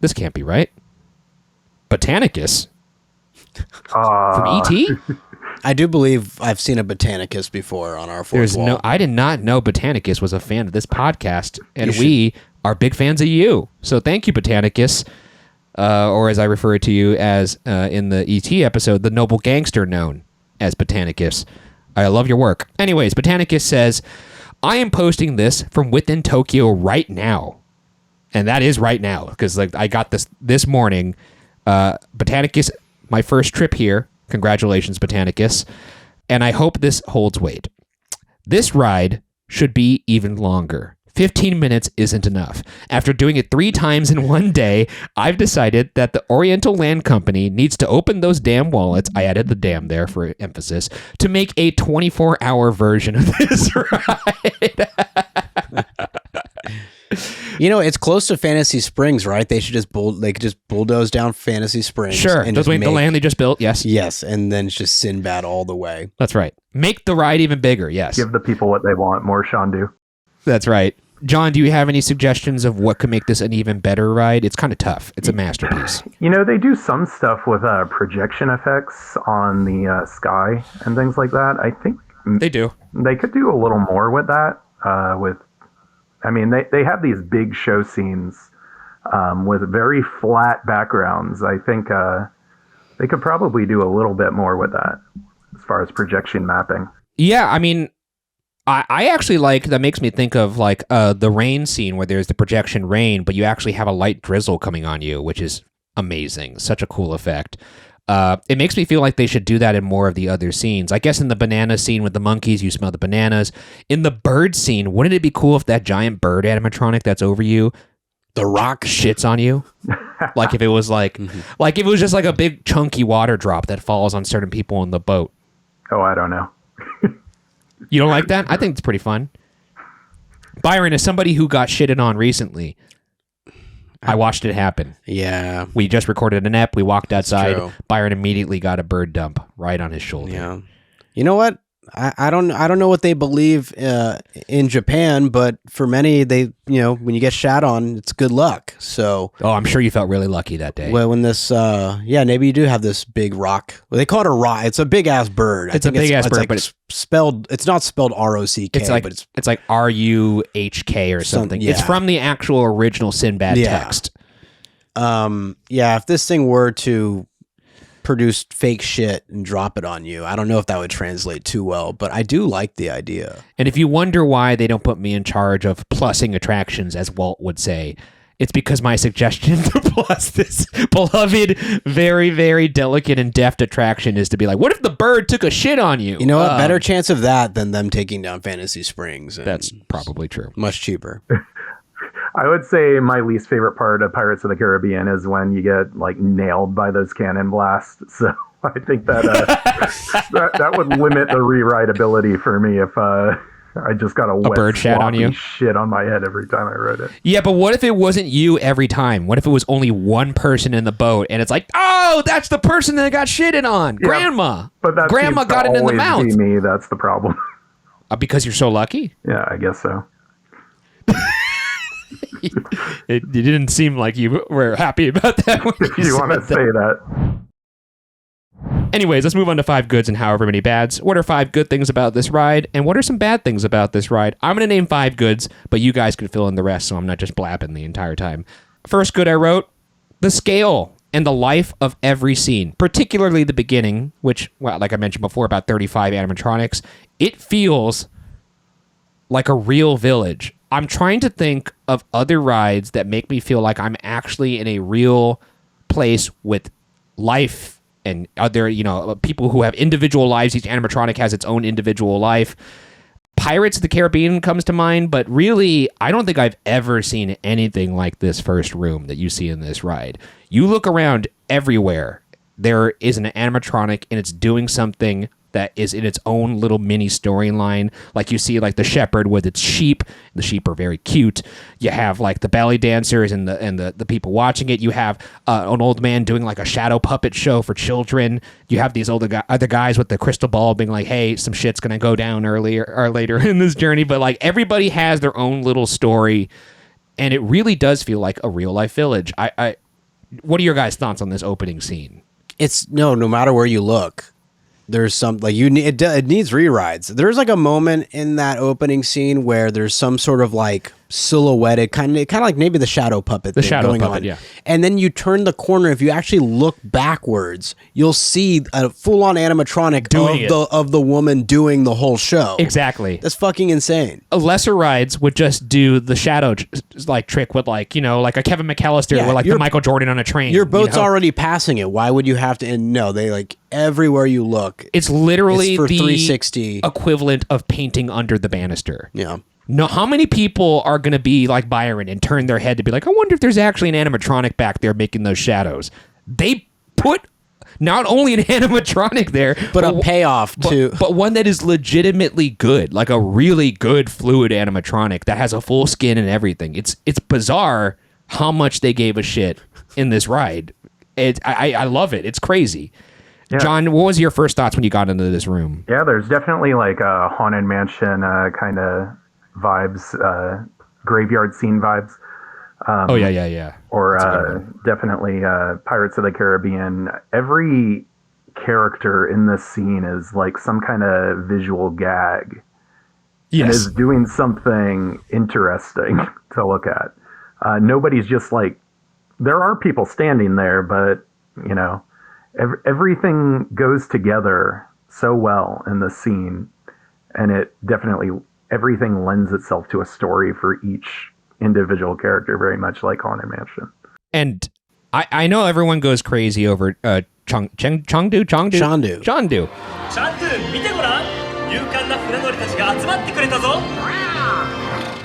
this can't be right, Botanicus. From E.T.? I do believe I've seen a Botanicus before on our fourth wall. I did not know Botanicus was a fan of this podcast, and You we are big fans of you. So thank you, Botanicus, or as I refer to you as in the E.T. episode, the noble gangster known as Botanicus. I love your work. Anyways, Botanicus says, I am posting this from within Tokyo right now. And that is right now, because like I got this morning. Botanicus, my first trip here. Congratulations, Botanicus. And I hope this holds weight. This ride should be even longer. 15 minutes isn't enough. After doing it 3 times in one day, I've decided that the Oriental Land Company needs to open those damn wallets, I added the damn there for emphasis, to make a 24-hour version of this ride. You know, it's close to Fantasy Springs, right? They should just bulldoze down Fantasy Springs. Sure. And Just wait the land they just built. Yes. Yes, and then it's just Sinbad all the way. That's right. Make the ride even bigger. Yes. Give the people what they want. More Shandu. That's right. John, do you have any suggestions of what could make this an even better ride? It's kind of tough. It's a masterpiece. You know, they do some stuff with projection effects on the sky and things like that. I think They do. they could do a little more with that. They have these big show scenes with very flat backgrounds. I think they could probably do a little bit more with that as far as projection mapping. Yeah, I mean, I actually like, that makes me think of like the rain scene where there's the projection rain, but you actually have a light drizzle coming on you, which is amazing. Such a cool effect. It makes me feel like they should do that in more of the other scenes. I guess in the banana scene with the monkeys, you smell the bananas. In the bird scene, wouldn't it be cool if that giant bird animatronic that's over you, The Rock, shits on you? Like if it was like, like if it was just like a big chunky water drop that falls on certain people on the boat. Oh, I don't know. You don't like that? I think it's pretty fun. Byron, as somebody who got shitted on recently, I watched it happen. Yeah. We just recorded an ep. We walked outside. true. Byron immediately got a bird dump right on his shoulder. Yeah. You know what? I don't know what they believe in Japan, but for many, they, when you get shat on, it's good luck. So, Oh, I'm sure you felt really lucky that day. well, when this, maybe you do have this big rock. Well, they call it a rock. It's a big ass bird. It's a big-ass bird, like but it's not spelled ROCK, it's like but it's like RUHK or something. yeah. It's from the actual original Sinbad Yeah. text. if this thing were to produce fake shit and drop it on you, I don't know if that would translate too well, but I do like the idea. And if you wonder why they don't put me in charge of plussing attractions, as Walt would say, it's because my suggestion to plus this beloved, very, very delicate and deft attraction is to be like, what if the bird took a shit on you? You know what? Better chance of that than them taking down Fantasy Springs. And That's probably true. much cheaper. I would say my least favorite part of Pirates of the Caribbean is when you get nailed by those cannon blasts. So I think that that would limit the rewritability for me I just got a wet, bird shat on you? shit on my head every time I rode it. Yeah, but what if it wasn't you every time? What if it was only one person in the boat and it's like, oh, that's the person that got shitted on, Yeah, Grandma. But that Grandma seems to got it in the always mouth. be me. That's the problem. Because you're so lucky? Yeah, I guess so. It didn't seem like you were happy about that when If you want to say that. Anyways, let's move on to 5 goods and however many bads. What are 5 good things about this ride, and what are some bad things about this ride? I'm going to name 5 goods, but you guys can fill in the rest, so I'm not just blabbing the entire time. First good I wrote, the scale and the life of every scene, particularly the beginning, which, well, like I mentioned before, about 35 animatronics. It feels like a real village. I'm trying to think of other rides that make me feel like I'm actually in a real place with life and other, people who have individual lives. Each animatronic has its own individual life. Pirates of the Caribbean comes to mind, but really, I don't think I've ever seen anything like this first room that you see in this ride. You look around everywhere, there is an animatronic and it's doing something that is in its own little mini storyline. Like you see like the shepherd with its sheep. The sheep are very cute. You have like the belly dancers and the people watching it. You have an old man doing like a shadow puppet show for children. You have these other guys with the crystal ball being like, hey, some shit's going to go down earlier or later in this journey. But like everybody has their own little story. And it really does feel like a real life village. What are your guys' thoughts on this opening scene? It's no matter where you look, there's some like it needs rewrites. There's like a moment in that opening scene where there's some sort of like silhouetted kind of like maybe the shadow puppet thing going on. Yeah. And then you turn the corner. If you actually look backwards, you'll see a full-on animatronic of the woman doing the whole show. Exactly. That's fucking insane. Lesser rides would just do the shadow like trick with like a Kevin McAllister or like the Michael Jordan on a train. Your boat's already passing it. Why would you have to? And no, they like everywhere you look. It's literally for the 360 equivalent of painting under the banister. Yeah. No, how many people are going to be like Byron and turn their head to be like, I wonder if there's actually an animatronic back there making those shadows? They put not only an animatronic there, but a payoff too. But one that is legitimately good, like a really good fluid animatronic that has a full skin and everything. It's bizarre how much they gave a shit in this ride. I love it. It's crazy. Yeah. John, what was your first thoughts when you got into this room? Yeah, there's definitely like a Haunted Mansion kind of vibes, graveyard scene vibes. Yeah. Or definitely Pirates of the Caribbean. Every character in this scene is like some kind of visual gag. Yes. And is doing something interesting to look at. Nobody's just like, there are people standing there, but, everything goes together so well in the scene. And it definitely, everything lends itself to a story for each individual character, very much like Haunted Mansion. And I know everyone goes crazy over Chengdu.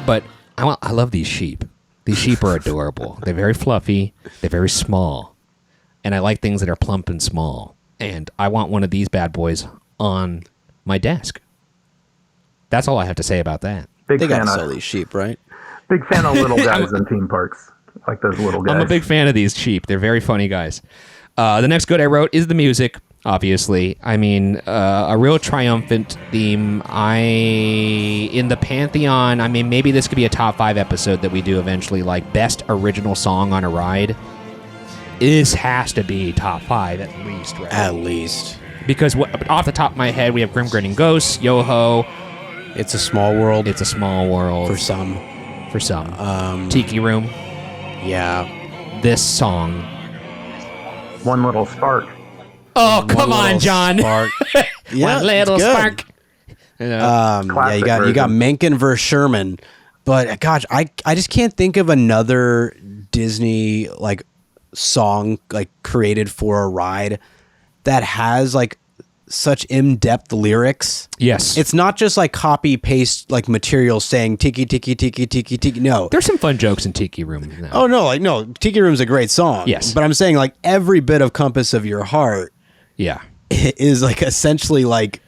But I love these sheep. These sheep are adorable. They're very fluffy. They're very small. And I like things that are plump and small. And I want one of these bad boys on my desk. That's all I have to say about that. They got to sell these sheep, right? Big fan of little guys in theme parks. Like those little guys. I'm a big fan of these sheep. They're very funny guys. The next good I wrote is the music, obviously. I mean, a real triumphant theme. In the Pantheon, I mean, maybe this could be a top 5 episode that we do eventually, like best original song on a ride. This has to be top 5 at least, right? At least. Because off the top of my head, we have Grim Grinning Ghosts, Yo-Ho. It's a Small World. It's a Small World. For some. Tiki Room. Yeah. This song. One Little Spark. Oh, come on, John. Spark. Yeah, One Little Spark. You got Mencken versus Sherman. But gosh, I just can't think of another Disney like song like created for a ride that has like such in-depth lyrics. Yes. It's not just like copy paste like material saying tiki tiki tiki tiki tiki. No. There's some fun jokes in Tiki Room now. Oh no, Tiki Room's a great song. Yes. But I'm saying like every bit of Compass of Your Heart is like essentially like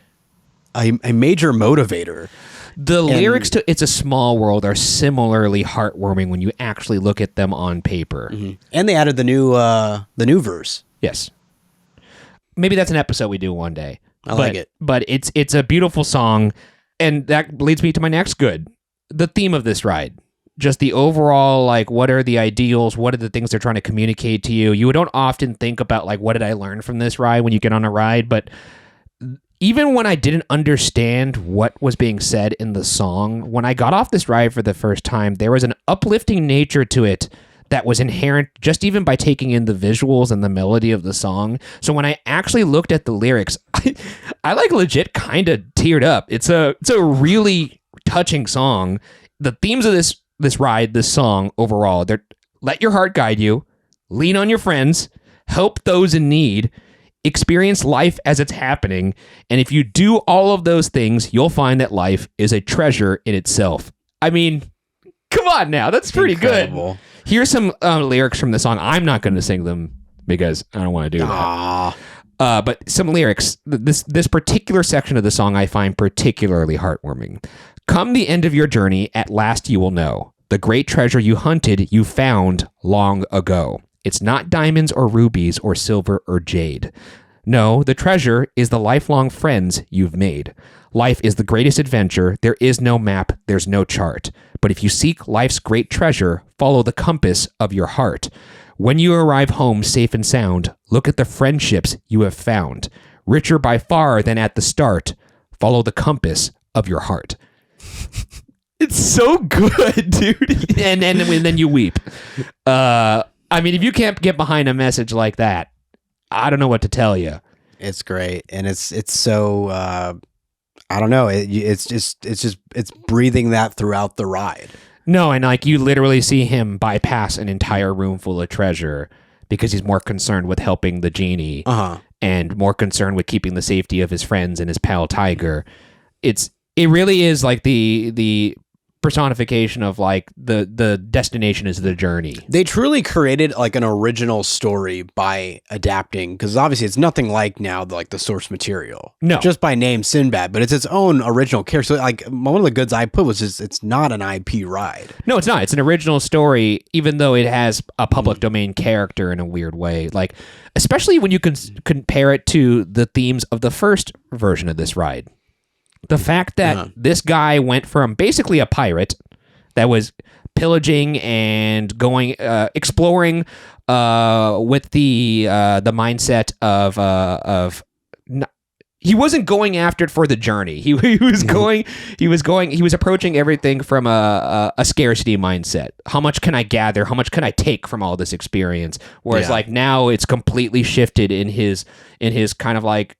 a major motivator. The lyrics to It's a Small World are similarly heartwarming when you actually look at them on paper. And they added the new verse. Yes. Maybe that's an episode we do one day. I like it. But it's a beautiful song, and that leads me to my next good. The theme of this ride. Just the overall, like, what are the ideals? What are the things they're trying to communicate to you? You don't often think about, like, what did I learn from this ride when you get on a ride? But even when I didn't understand what was being said in the song, when I got off this ride for the first time, there was an uplifting nature to it that was inherent just even by taking in the visuals and the melody of the song. So when I actually looked at the lyrics, I like legit kind of teared up. It's a really touching song. The themes of this ride, this song overall, they're let your heart guide you, lean on your friends, help those in need, experience life as it's happening, and if you do all of those things, you'll find that life is a treasure in itself. I mean, come on now, that's pretty Incredible. good. Here's some lyrics from the song. I'm not going to sing them because I don't want to do that. But some lyrics. This particular section of the song I find particularly heartwarming. Come the end of your journey, at last you will know. The great treasure you hunted, you found long ago. It's not diamonds or rubies or silver or jade. No, the treasure is the lifelong friends you've made. Life is the greatest adventure. There is no map. There's no chart. But if you seek life's great treasure, follow the compass of your heart. When you arrive home safe and sound, look at the friendships you have found. Richer by far than at the start. Follow the compass of your heart. It's so good, dude. And then you weep. I mean, if you can't get behind a message like that, I don't know what to tell you. It's great, and it's so I don't know. It's breathing that throughout the ride. No, and like you literally see him bypass an entire room full of treasure because he's more concerned with helping the genie and more concerned with keeping the safety of his friends and his pal Tiger. It really is like the personification of like the destination is the journey. They truly created like an original story by adapting, because obviously it's nothing like now like the source material. No, just by name Sindbad, but it's its own original character. So like one of the goods I put was just, it's not an IP ride. No, it's not. It's an original story, even though it has a public domain character in a weird way. Like especially when you can compare it to the themes of the first version of this ride. The fact that this guy went from basically a pirate that was pillaging and going exploring with the mindset of he wasn't going after it for the journey. He was approaching everything from a scarcity mindset. How much can I gather? How much can I take from all this experience? Whereas like now it's completely shifted in his kind of like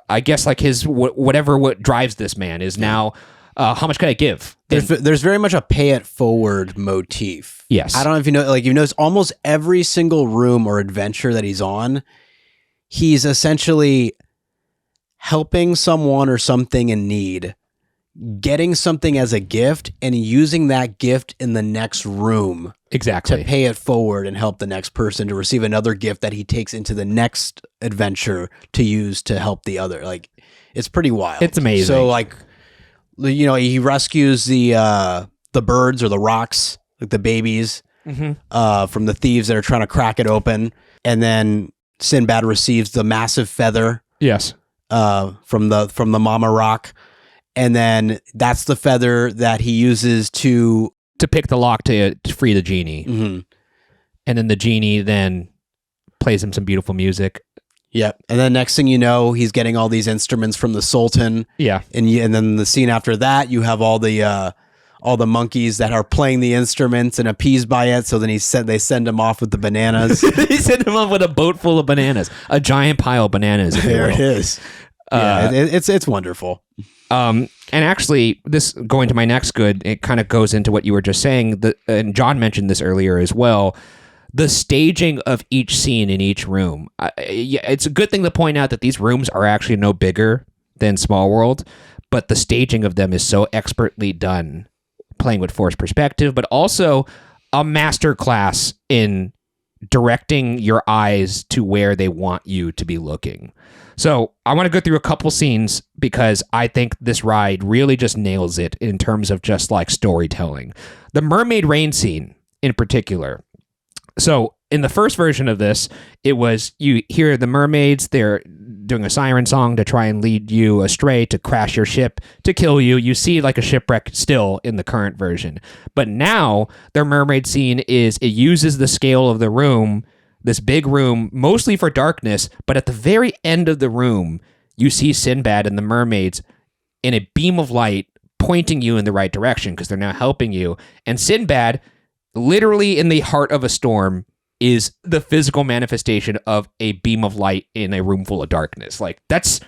I guess like his what drives this man is now how much can I give? There's very much a pay it forward motif. Yes. I don't know if you know, like you notice almost every single room or adventure that he's on, he's essentially helping someone or something in need, getting something as a gift and using that gift in the next room. Exactly. To pay it forward and help the next person to receive another gift that he takes into the next adventure to use to help the other. Like, it's pretty wild. It's amazing. So, like, you know, he rescues the birds or the rocks, like the babies, from the thieves that are trying to crack it open. And then Sindbad receives the massive feather. Yes. From the mama rock. And then that's the feather that he uses to pick the lock to free the genie. Mm-hmm. And then the genie then plays him some beautiful music. Yep. And then next thing you know, he's getting all these instruments from the Sultan. Yeah. And then the scene after that, you have all the monkeys that are playing the instruments and appeased by it. So then they send him off with the bananas. They send him off with a boat full of bananas, a giant pile of bananas. There it is. Yeah, it's wonderful. And actually, this going to my next good, it kind of goes into what you were just saying. And John mentioned this earlier as well. The staging of each scene in each room. It's a good thing to point out that these rooms are actually no bigger than Small World, but the staging of them is so expertly done, playing with forced perspective, but also a masterclass in directing your eyes to where they want you to be looking. So I want to go through a couple scenes because I think this ride really just nails it in terms of just like storytelling. The mermaid rain scene in particular. So in the first version of this, it was you hear the mermaids, they're doing a siren song to try and lead you astray, to crash your ship, to kill you. You see like a shipwreck still in the current version. But now their mermaid scene is it uses the scale of the room, this big room, mostly for darkness, but at the very end of the room, you see Sinbad and the mermaids in a beam of light pointing you in the right direction because they're now helping you. And Sinbad, literally in the heart of a storm, is the physical manifestation of a beam of light in a room full of darkness. Like, that's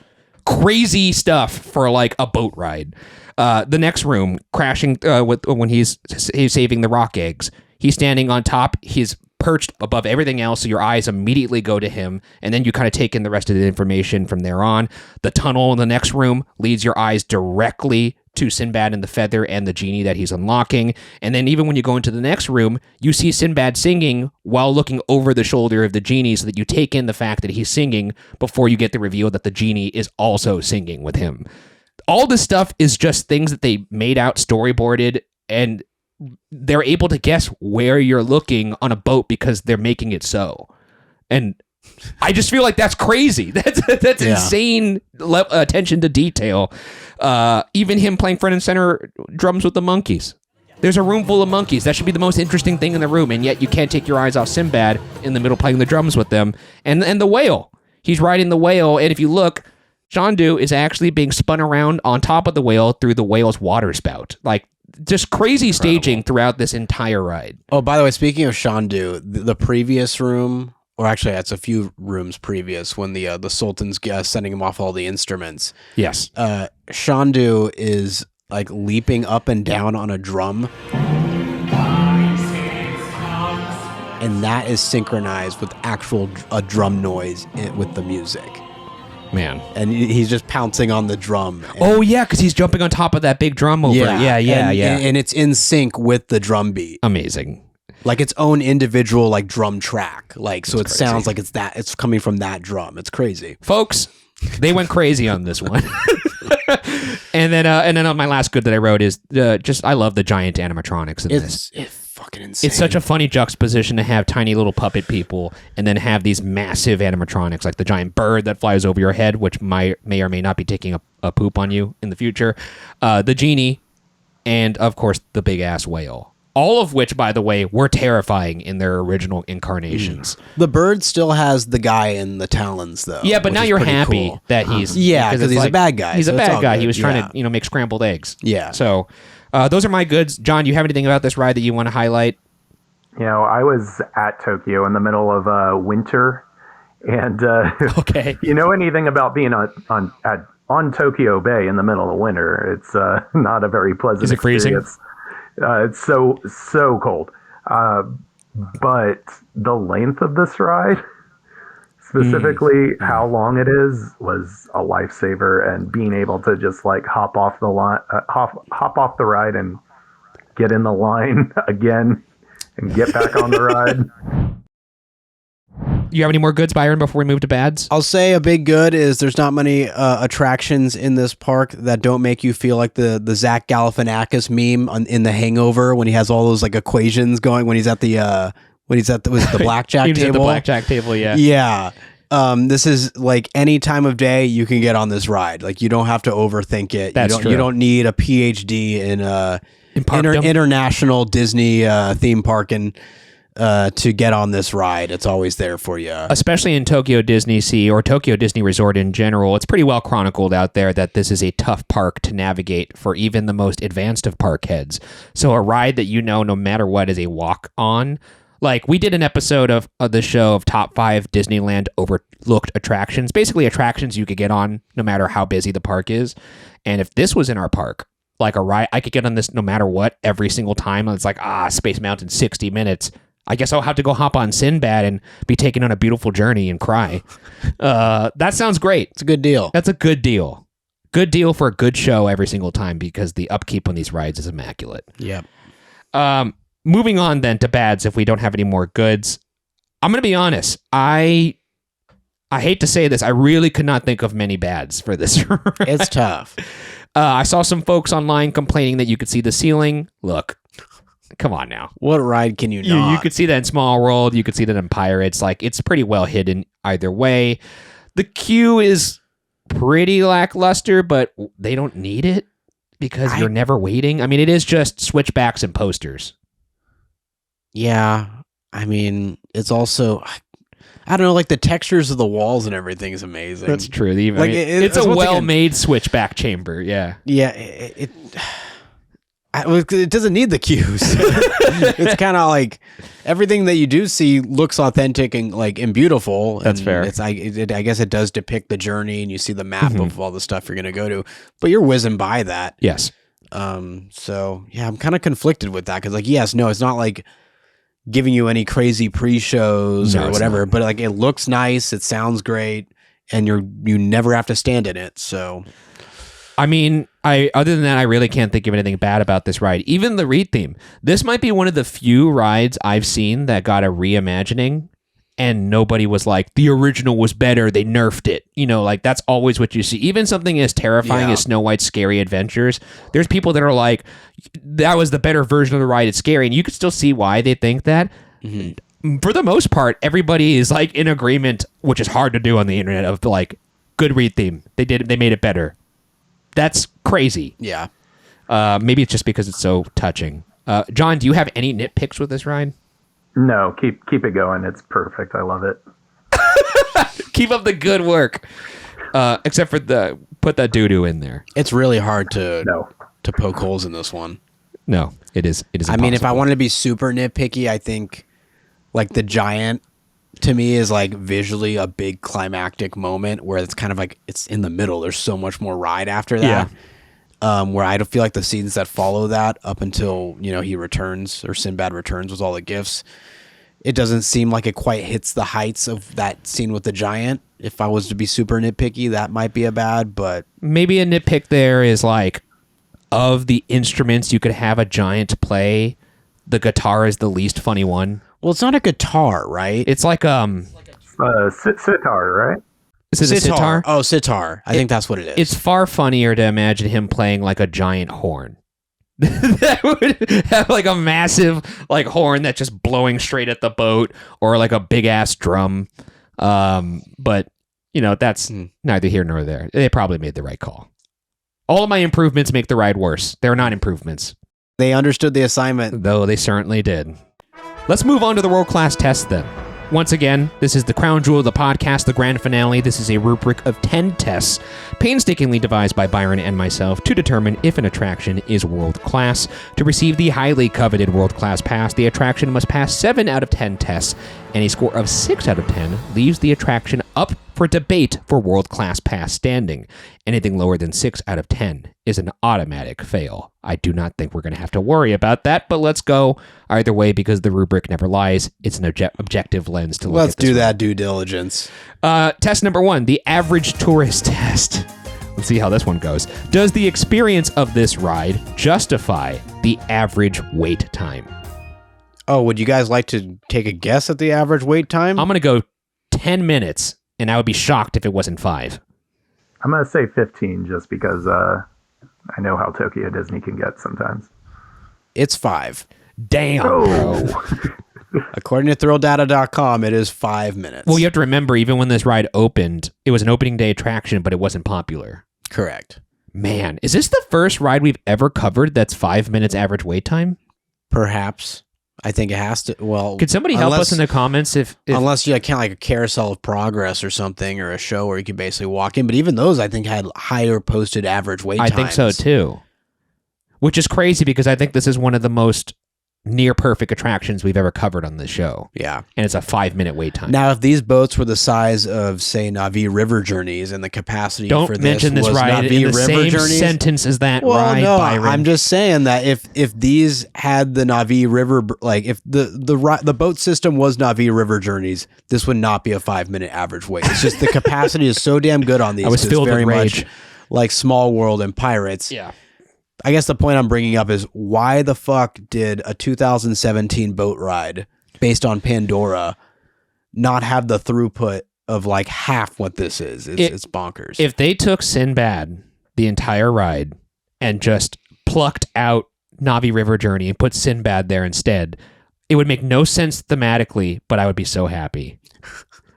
crazy stuff for like a boat ride. The next room, crashing when he's saving the rock eggs. He's standing on top. He's perched above everything else, so your eyes immediately go to him, and then you kind of take in the rest of the information from there on. The tunnel in the next room leads your eyes directly to Sinbad and the feather and the genie that he's unlocking. And then even when you go into the next room, you see Sinbad singing while looking over the shoulder of the genie, so that you take in the fact that he's singing before you get the reveal that the genie is also singing with him. All this stuff is just things that they made out, storyboarded, and they're able to guess where you're looking on a boat because they're making it so. And I just feel like that's crazy. That's insane attention to detail. Even him playing front and center drums with the monkeys. There's a room full of monkeys. That should be the most interesting thing in the room, and yet you can't take your eyes off Sinbad in the middle playing the drums with them. And the whale. He's riding the whale, and if you look, Shandu is actually being spun around on top of the whale through the whale's water spout. Like, just crazy staging throughout this entire ride. Oh, by the way, speaking of Shandu, the previous room, or actually it's a few rooms previous, when the Sultan's sending him off all the instruments. Yes. Shandu is like leaping up and down on a drum. And that is synchronized with actual drum noise with the music. Man. And he's just pouncing on the drum. Oh, yeah, because he's jumping on top of that big drum over. Yeah. And it's in sync with the drum beat. Amazing. Like its own individual like drum track. Like, so That's it crazy. sounds like it's coming from that drum. It's crazy. Folks, they went crazy on this one. and then on my last good that I wrote is I love the giant animatronics in this. It's fucking insane. It's such a funny juxtaposition to have tiny little puppet people and then have these massive animatronics like the giant bird that flies over your head, which may or may not be taking a poop on you in the future, the genie, and of course the big ass whale. All of which, by the way, were terrifying in their original incarnations. The bird still has the guy in the talons, though. Yeah, but now you're happy that he's... because he's a bad guy. He's so a it's bad all guy. good. He was trying to make scrambled eggs. Yeah. So those are my goods. John, do you have anything about this ride that you want to highlight? You know, I was at Tokyo in the middle of winter, and Okay. you know anything about being on Tokyo Bay in the middle of winter? It's not a very pleasant Is it freezing? experience. It's so cold. But the length of this ride, specifically how long it is, was a lifesaver. And being able to just like hop off the line, hop off the ride, and get in the line again, and get back on the ride. You have any more goods, Byron, before we move to bads? I'll say a big good is there's not many attractions in this park that don't make you feel like the Zach Galifianakis meme in The Hangover when he has all those like equations going when he's at the blackjack He was table. at the blackjack table, yeah. Yeah. This is like any time of day you can get on this ride. Like you don't have to overthink it. That's true. You don't need a PhD in parkdom? international Disney theme parking to get on this ride. It's always there for you. Especially in Tokyo Disney Sea or Tokyo Disney Resort in general, it's pretty well chronicled out there that this is a tough park to navigate for even the most advanced of park heads. So a ride that no matter what is a walk on. Like we did an episode of the show of top 5 Disneyland overlooked attractions, basically attractions you could get on no matter how busy the park is. And if this was in our park, like a ride, I could get on this no matter what every single time. And it's like, Space Mountain, 60 minutes. I guess I'll have to go hop on Sindbad and be taken on a beautiful journey and cry. That sounds great. It's a good deal. That's a good deal. Good deal for a good show every single time because the upkeep on these rides is immaculate. Yep. Moving on then to bads if we don't have any more goods. I'm going to be honest. I hate to say this. I really could not think of many bads for this. It's tough. I saw some folks online complaining that you could see the ceiling. Look, come on now. What ride can you not? You could see that in Small World. You could see that in Pirates. Like, it's pretty well hidden either way. The queue is pretty lackluster, but they don't need it because you're never waiting. I mean, it is just switchbacks and posters. Yeah. I mean, it's also... I don't know, like the textures of the walls and everything is amazing. That's true. Like, it's a well-made switchback chamber. Yeah. Yeah. It doesn't need the cues. It's kind of like everything that you do see looks authentic and beautiful. That's and fair. It's I guess it does depict the journey, and you see the map of all the stuff you're going to go to, but you're whizzing by that. Yes. So yeah, I'm kind of conflicted with that because it's not like giving you any crazy pre-shows or whatever, but like it looks nice, it sounds great, and you never have to stand in it. So, I mean, other than that, I really can't think of anything bad about this ride. Even the Reed theme. This might be one of the few rides I've seen that got a reimagining, and nobody was like, the original was better, they nerfed it. You know, like that's always what you see. Even something as terrifying as Snow White's Scary Adventures, there's people that are like, that was the better version of the ride, it's scary. And you can still see why they think that. Mm-hmm. For the most part, everybody is like in agreement, which is hard to do on the internet, of like, good Reed theme. They made it better. That's crazy. Yeah. Maybe it's just because it's so touching. John, do you have any nitpicks with this ride? No, keep it going. It's perfect. I love it. Keep up the good work. Except for put that doo-doo in there. It's really hard to poke holes in this one. No, it is. It is. I mean, if I wanted to be super nitpicky, I think like the giant to me is like visually a big climactic moment where it's kind of like it's in the middle. There's so much more ride after that. Yeah. Where I don't feel like the scenes that follow that up until, he returns or Sinbad returns with all the gifts, it doesn't seem like it quite hits the heights of that scene with the giant. If I was to be super nitpicky, that might be a bad, but maybe a nitpick there is like, of the instruments you could have a giant play, the guitar is the least funny one. Well, it's not a guitar, right? It's like sitar, right? Is it a sitar? Oh, sitar. I think that's what it is. It's far funnier to imagine him playing like a giant horn. That would have like a massive like horn that's just blowing straight at the boat, or like a big ass drum. But that's neither here nor there. They probably made the right call. All of my improvements make the ride worse. They're not improvements. They understood the assignment. Though they certainly did. Let's move on to the world-class test then. Once again, this is the crown jewel of the podcast, the grand finale. This is a rubric of 10 tests, painstakingly devised by Byron and myself to determine if an attraction is world-class. To receive the highly coveted world-class pass, the attraction must pass 7 out of 10 tests, and a score of 6 out of 10 leaves the attraction up for debate for world-class pass standing. Anything lower than 6 out of 10 is an automatic fail. I do not think we're going to have to worry about that, but let's go either way because the rubric never lies. It's an objective lens to look at. Let's do that due diligence. Test number 1, the average tourist test. Let's see how this one goes. Does the experience of this ride justify the average wait time? Oh, would you guys like to take a guess at the average wait time? I'm going to go 10 minutes, and I would be shocked if it wasn't 5. I'm going to say 15 just because I know how Tokyo Disney can get sometimes. It's 5. Damn, bro. According to ThrillData.com, it is 5 minutes. Well, you have to remember, even when this ride opened, it was an opening day attraction, but it wasn't popular. Correct. Man, is this the first ride we've ever covered that's 5 minutes average wait time? Perhaps. I think it has to. Well, could somebody help us in the comments if unless you count like a Carousel of Progress or something, or a show where you could basically walk in. But even those, I think, had higher posted average wait times. I think so too. Which is crazy because I think this is one of the most near perfect attractions we've ever covered on this show. Yeah. And it's a 5-minute wait time. Now, if these boats were the size of, say, Navi River Journeys, and the capacity Don't for this mention this was ride Navi in the River same Journeys, sentence as that well, ride, no, Byron. I'm just saying that if these had the Navi River, like if the boat system was Navi River Journeys, this would not be a 5-minute average wait. It's just the capacity is so damn good on these. I was filled with rage. Much like Small World and Pirates. Yeah. I guess the point I'm bringing up is why the fuck did a 2017 boat ride based on Pandora not have the throughput of like half what this is. It's bonkers. If they took Sinbad, the entire ride, and just plucked out Navi River Journey and put Sinbad there instead, it would make no sense thematically, but I would be so happy.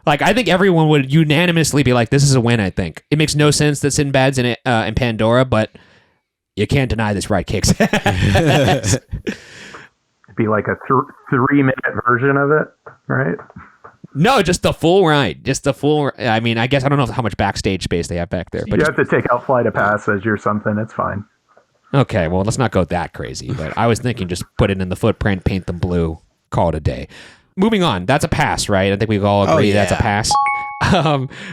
Like, I think everyone would unanimously be like, this is a win, I think. It makes no sense that Sinbad's in Pandora, but you can't deny this ride kicks ass. It'd be like a 3-minute version of it, right? No, just the full ride. I mean, I guess I don't know how much backstage space they have back there. But you have to take out Flight of Passage or something. It's fine. Okay, well, let's not go that crazy. But I was thinking just put it in the footprint, paint them blue, call it a day. Moving on. That's a pass, right? I think we all agree that's a pass.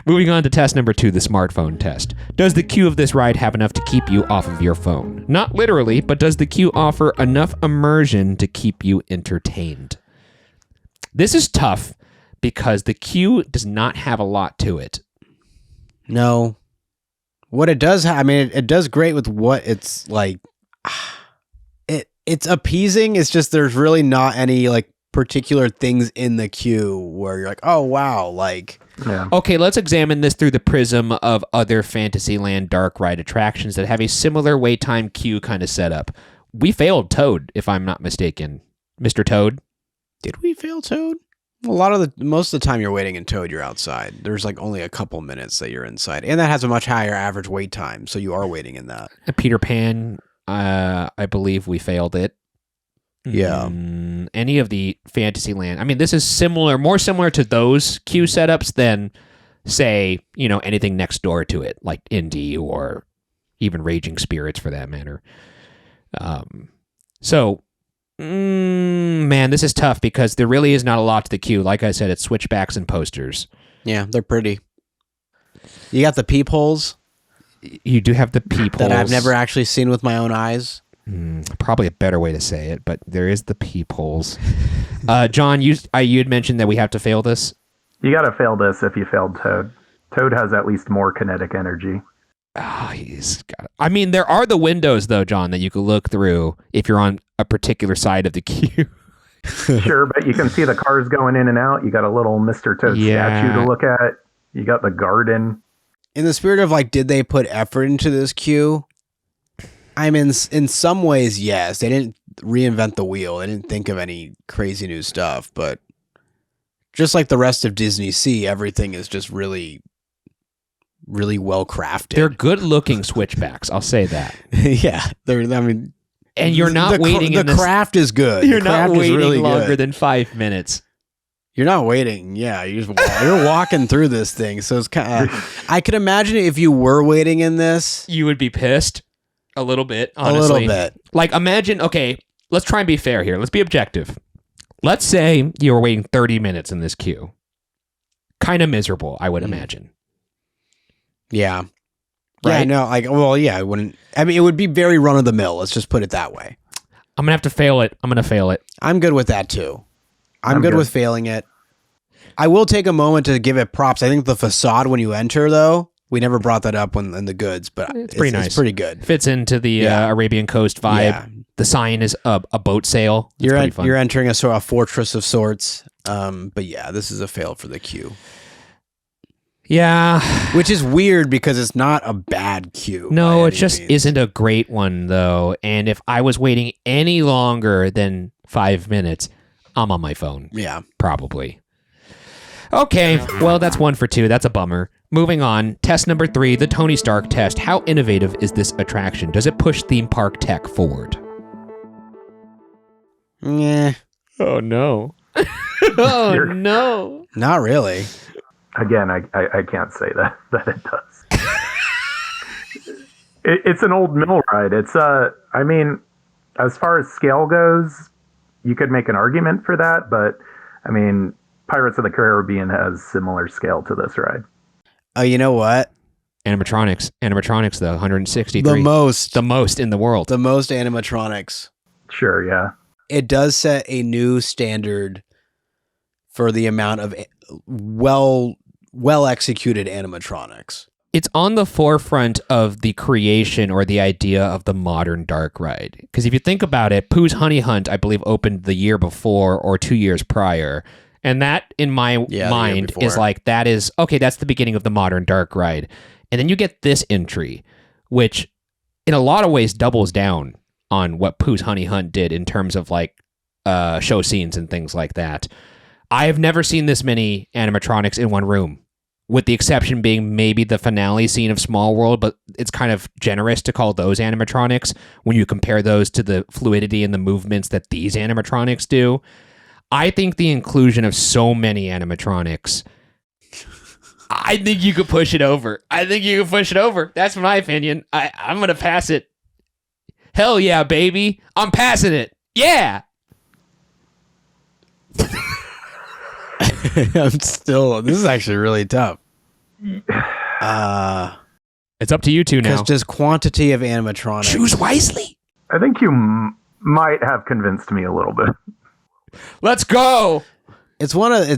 Moving on to test number 2, the smartphone test. Does the queue of this ride have enough to keep you off of your phone? Not literally, but does the queue offer enough immersion to keep you entertained? This is tough because the queue does not have a lot to it. No. What it does have, I mean, it does great with what it's like. It's appeasing. It's just there's really not any like particular things in the queue where you're like, oh wow, like. Yeah. Okay, let's examine this through the prism of other Fantasyland dark ride attractions that have a similar wait time queue kind of setup. We failed Toad, if I'm not mistaken. Mr. Toad? Did we fail Toad? Most of the time you're waiting in Toad, you're outside. There's like only a couple minutes that you're inside. And that has a much higher average wait time, so you are waiting in that. Peter Pan, I believe we failed it. Yeah. Any of the Fantasyland. I mean, this is more similar to those queue setups than, say, anything next door to it, like Indy or even Raging Spirits for that matter. Man, this is tough because there really is not a lot to the queue. Like I said, it's switchbacks and posters. Yeah, they're pretty. You got the peepholes. You do have the peepholes. That I've never actually seen with my own eyes. Probably a better way to say it, but there is the peepholes. John, you had mentioned that we have to fail this. You got to fail this if you failed Toad. Toad has at least more kinetic energy. Oh, I mean, there are the windows, though, John, that you could look through if you're on a particular side of the queue. Sure, but you can see the cars going in and out. You got a little Mr. Toad statue to look at. You got the garden. In the spirit of, like, did they put effort into this queue? I mean, in some ways, yes. They didn't reinvent the wheel. They didn't think of any crazy new stuff. But just like the rest of Disney Sea, everything is just really, really well crafted. They're good-looking switchbacks. I'll say that. Yeah, and you're not waiting. The craft is good. You're not waiting really longer than 5 minutes. You're not waiting. Yeah, you're walking through this thing. So it's kind of. I could imagine if you were waiting in this, you would be pissed. A little bit, honestly. A little bit. Like, imagine, okay, let's try and be fair here. Let's be objective. Let's say you were waiting 30 minutes in this queue. Kind of miserable, I would imagine. Yeah. Right? Yeah, no, I wouldn't. I mean, it would be very run-of-the-mill. Let's just put it that way. I'm going to have to fail it. I'm going to fail it. I'm good with that, too. I'm good with failing it. I will take a moment to give it props. I think the facade when you enter, though, we never brought that up in the goods, but it's pretty nice. It's pretty good. Fits into the Arabian Coast vibe. Yeah. The sign is a boat sail. You're entering a sort of fortress of sorts. But yeah, this is a fail for the queue. Yeah. Which is weird because it's not a bad queue. No, it just isn't a great one, though. And if I was waiting any longer than 5 minutes, I'm on my phone. Yeah. Probably. Okay, well, that's 1 for 2. That's a bummer. Moving on, test number 3, the Tony Stark test. How innovative is this attraction? Does it push theme park tech forward? Yeah. Oh, no. Oh, no. Not really. Again, I can't say that it does. It's an old mill ride. It's, I mean, as far as scale goes, you could make an argument for that, but, I mean, Pirates of the Caribbean has similar scale to this ride. Oh, you know what? Animatronics, though, 163. The most in the world. The most animatronics. Sure, yeah. It does set a new standard for the amount of well executed animatronics. It's on the forefront of the creation or the idea of the modern dark ride. Because if you think about it, Pooh's Honey Hunt, I believe, opened the year before or 2 years prior. And that, in my mind, is like, that's the beginning of the modern dark ride. And then you get this entry, which in a lot of ways doubles down on what Pooh's Honey Hunt did in terms of like show scenes and things like that. I have never seen this many animatronics in one room, with the exception being maybe the finale scene of Small World, but it's kind of generous to call those animatronics when you compare those to the fluidity and the movements that these animatronics do. I think the inclusion of so many animatronics, I think you could push it over. That's my opinion. I'm going to pass it. Hell yeah, baby. I'm passing it. Yeah. This is actually really tough. It's up to you two now. Because just quantity of animatronics. Choose wisely. I think you might have convinced me a little bit. Let's go. It's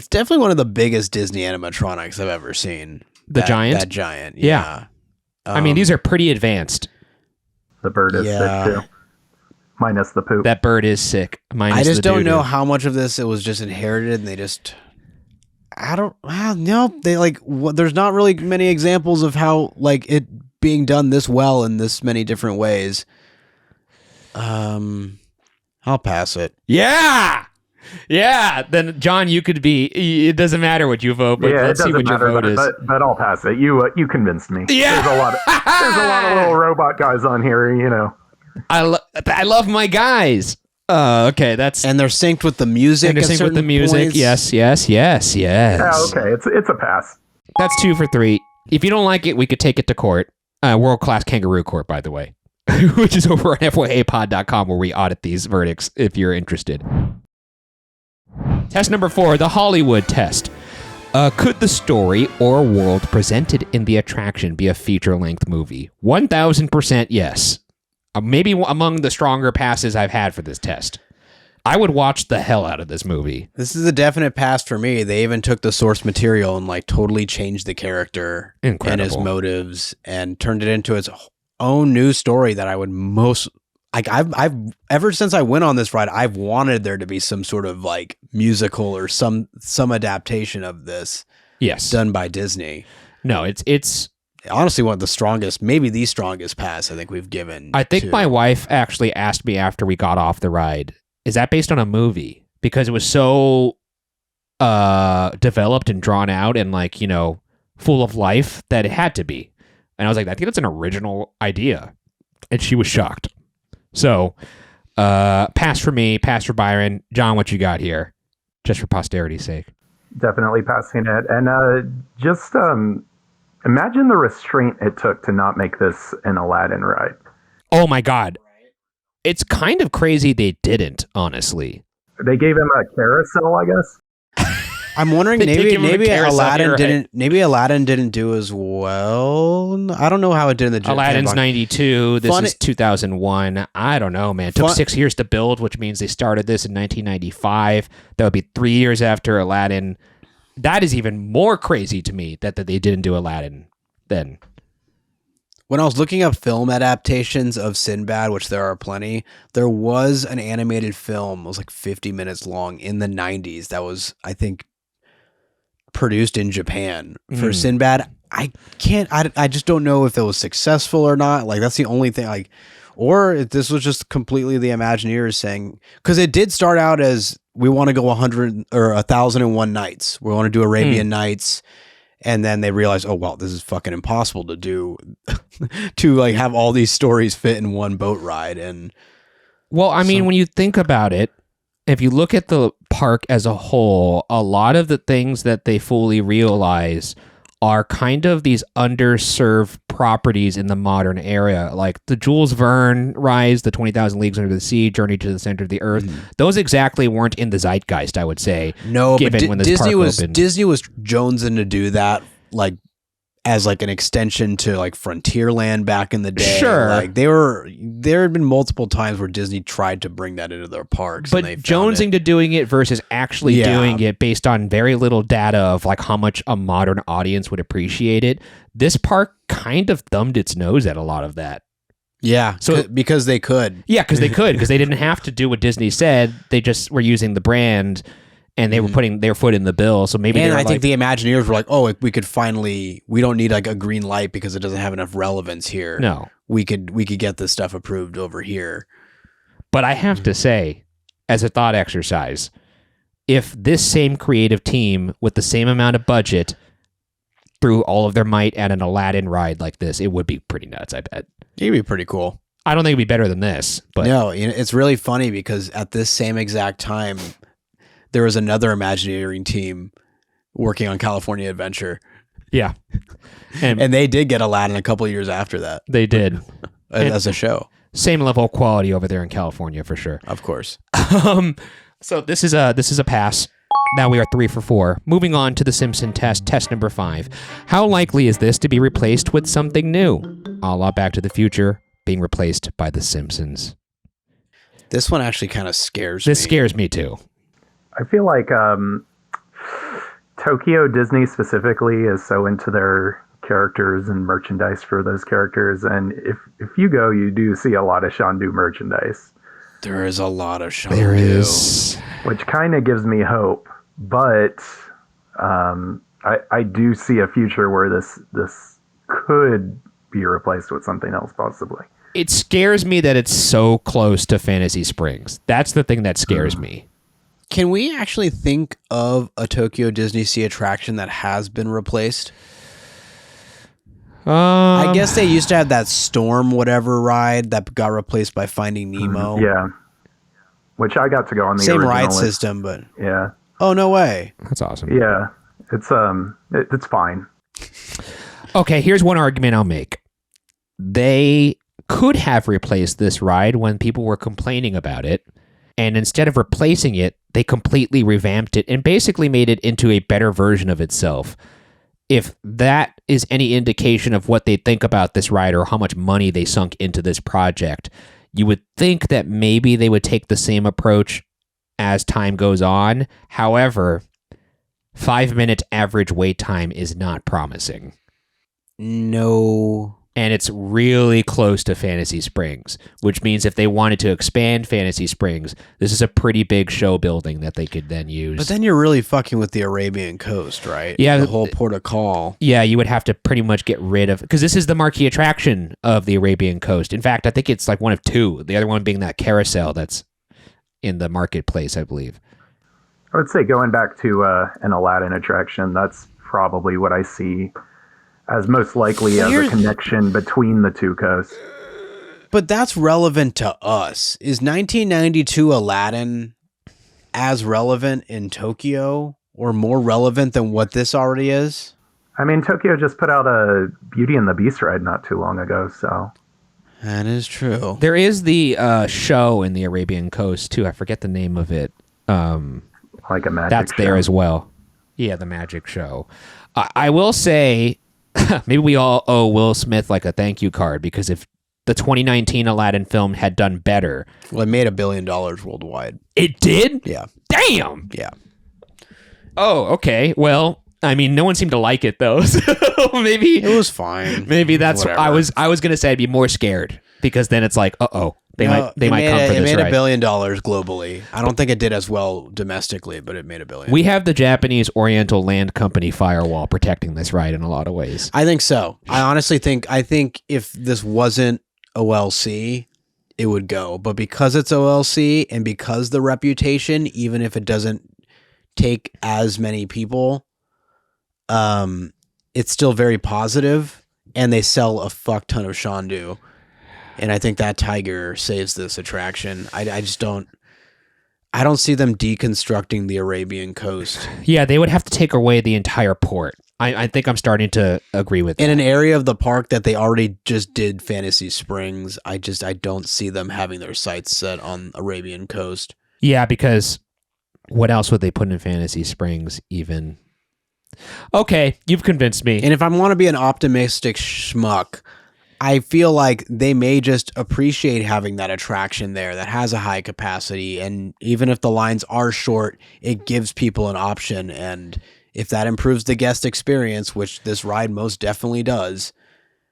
definitely one of the biggest Disney animatronics I've ever seen. That giant. Yeah. I mean, these are pretty advanced. The bird is sick too. Minus the poop. That bird is sick. I just don't know how much of this it was just inherited and they just... there's not really many examples of how like it being done this well in this many different ways. I'll pass it. Yeah. Then John, you could be. It doesn't matter what you vote, but let's see what your vote is. But I'll pass it. You convinced me. Yeah. There's a lot of little robot guys on here. You know. I love my guys. Okay, and they're synced with the music. Points. Yes. Yeah, okay, it's a pass. That's 2 for 3. If you don't like it, we could take it to court. World class kangaroo court, by the way, which is over on FYApod.com, where we audit these verdicts. If you're interested. Test number 4, the Hollywood test. Could the story or world presented in the attraction be a feature-length movie? 1,000% yes. Maybe among the stronger passes I've had for this test. I would watch the hell out of this movie. This is a definite pass for me. They even took the source material and like totally changed the character and his motives and turned it into its own new story that I would most like. I've ever since I went on this ride, I've wanted there to be some sort of like musical or some adaptation of this. Yes, done by Disney. No, it's honestly one of the strongest, maybe the strongest pass I think we've given. I think my wife actually asked me after we got off the ride, is that based on a movie? Because it was so developed and drawn out and like, you know, full of life that it had to be. And I was like, I think that's an original idea. And she was shocked. So pass for me, pass for Byron. John, what you got here? Just for posterity's sake. Definitely passing it. And just imagine the restraint it took to not make this an Aladdin ride. Oh my God. It's kind of crazy they didn't, honestly. They gave him a carousel, I guess. I'm wondering maybe Aladdin didn't do as well. I don't know how it did in the Aladdin's 92. This is 2001. I don't know, man. It took 6 years to build, which means they started this in 1995. That would be 3 years after Aladdin. That is even more crazy to me that they didn't do Aladdin then. When I was looking up film adaptations of Sindbad, which there are plenty, there was an animated film. It was like 50 minutes long in the 90s. That was, I think, produced in Japan for Sindbad. I just don't know if it was successful or not. Like, that's the only thing. Like, or if this was just completely the Imagineers saying, because it did start out as we want to go 100 or 1,001 nights. We want to do Arabian Nights. And then they realized, oh, well, this is fucking impossible to do, to like have all these stories fit in one boat ride. And well, I mean, when you think about it, if you look at the park as a whole, a lot of the things that they fully realize are kind of these underserved properties in the modern era, like the Jules Verne rides, the 20,000 Leagues Under the Sea, Journey to the Center of the Earth. Those exactly weren't in the zeitgeist, I would say. No, but when this Disney park was opened. Disney was jonesing to do that, like as like an extension to like Frontierland back in the day. Sure, like there had been multiple times where Disney tried to bring that into their parks, but jonesing to doing it versus actually doing it based on very little data of like how much a modern audience would appreciate it. This park kind of thumbed its nose at a lot of that. Yeah, so because they could. Yeah, because they didn't have to do what Disney said. They just were using the brand. and they were putting their foot in the bill. So maybe, and I think the Imagineers were like, oh, we could finally, we don't need like a green light because it doesn't have enough relevance here. No, we could get this stuff approved over here. But I have to say, as a thought exercise, if this same creative team with the same amount of budget threw all of their might at an Aladdin ride like this, it would be pretty nuts, I bet. It'd be pretty cool. I don't think it'd be better than this. But no, it's really funny because at this same exact time, there was another Imagineering team working on California Adventure. Yeah. And they did get Aladdin a couple of years after that. They did. As a show. Same level of quality over there in California for sure. Of course. So this is a pass. Now we are 3 for 4. Moving on to the Simpson test number 5. How likely is this to be replaced with something new? A la Back to the Future being replaced by The Simpsons. This one actually kind of scares me. This scares me too. I feel like Tokyo Disney specifically is so into their characters and merchandise for those characters, and if you go, you do see a lot of Shandu merchandise. There is a lot of Shandu. There is, which kind of gives me hope, but I do see a future where this could be replaced with something else possibly. It scares me that it's so close to Fantasy Springs. That's the thing that scares me. Can we actually think of a Tokyo Disney Sea attraction that has been replaced? I guess they used to have that Storm whatever ride that got replaced by Finding Nemo. Yeah. Which I got to go on the same original ride system, but yeah. Oh, no way. That's awesome. Yeah. It's fine. Okay, here's one argument I'll make. They could have replaced this ride when people were complaining about it, and instead of replacing it, they completely revamped it and basically made it into a better version of itself. If that is any indication of what they think about this ride or how much money they sunk into this project, you would think that maybe they would take the same approach as time goes on. However, 5-minute average wait time is not promising. No. And it's really close to Fantasy Springs, which means if they wanted to expand Fantasy Springs, this is a pretty big show building that they could then use. But then you're really fucking with the Arabian coast, right? Yeah. The whole Port of Call. Yeah, you would have to pretty much get rid of... Because this is the marquee attraction of the Arabian coast. In fact, I think it's like one of two. The other one being that carousel that's in the marketplace, I believe. I would say going back to an Aladdin attraction, that's probably what I see as most likely as a connection between the two coasts. But that's relevant to us. Is 1992 Aladdin as relevant in Tokyo or more relevant than what this already is? I mean, Tokyo just put out a Beauty and the Beast ride not too long ago, so... That is true. There is the show in the Arabian coast, too. I forget the name of it. Like a magic That's show. there as well. Yeah, the magic show. I will say... maybe we all owe Will Smith like a thank you card, because if the 2019 Aladdin film had done better... Well, it made $1 billion worldwide. It did? Yeah. Damn! Yeah. Oh, okay. Well, I mean, no one seemed to like it, though. So maybe... It was fine. Maybe that's... Whatever. I was going to say I'd be more scared, because then it's like, uh-oh. They might come for this ride. It made $1 billion globally. I don't think it did as well domestically, but it made $1 billion. We have the Japanese Oriental Land Company firewall protecting this ride in a lot of ways. I think so. I honestly think if this wasn't OLC, it would go. But because it's OLC and because the reputation, even if it doesn't take as many people, it's still very positive, and they sell a fuck ton of Shandu. And I think that tiger saves this attraction. I don't see them deconstructing the Arabian coast. Yeah, they would have to take away the entire port. I think I'm starting to agree with that. In an area of the park that they already just did Fantasy Springs, I don't see them having their sights set on Arabian coast. Yeah, because what else would they put in Fantasy Springs even? Okay, you've convinced me. And if I want to be an optimistic schmuck, I feel like they may just appreciate having that attraction there that has a high capacity. And even if the lines are short, it gives people an option. And if that improves the guest experience, which this ride most definitely does,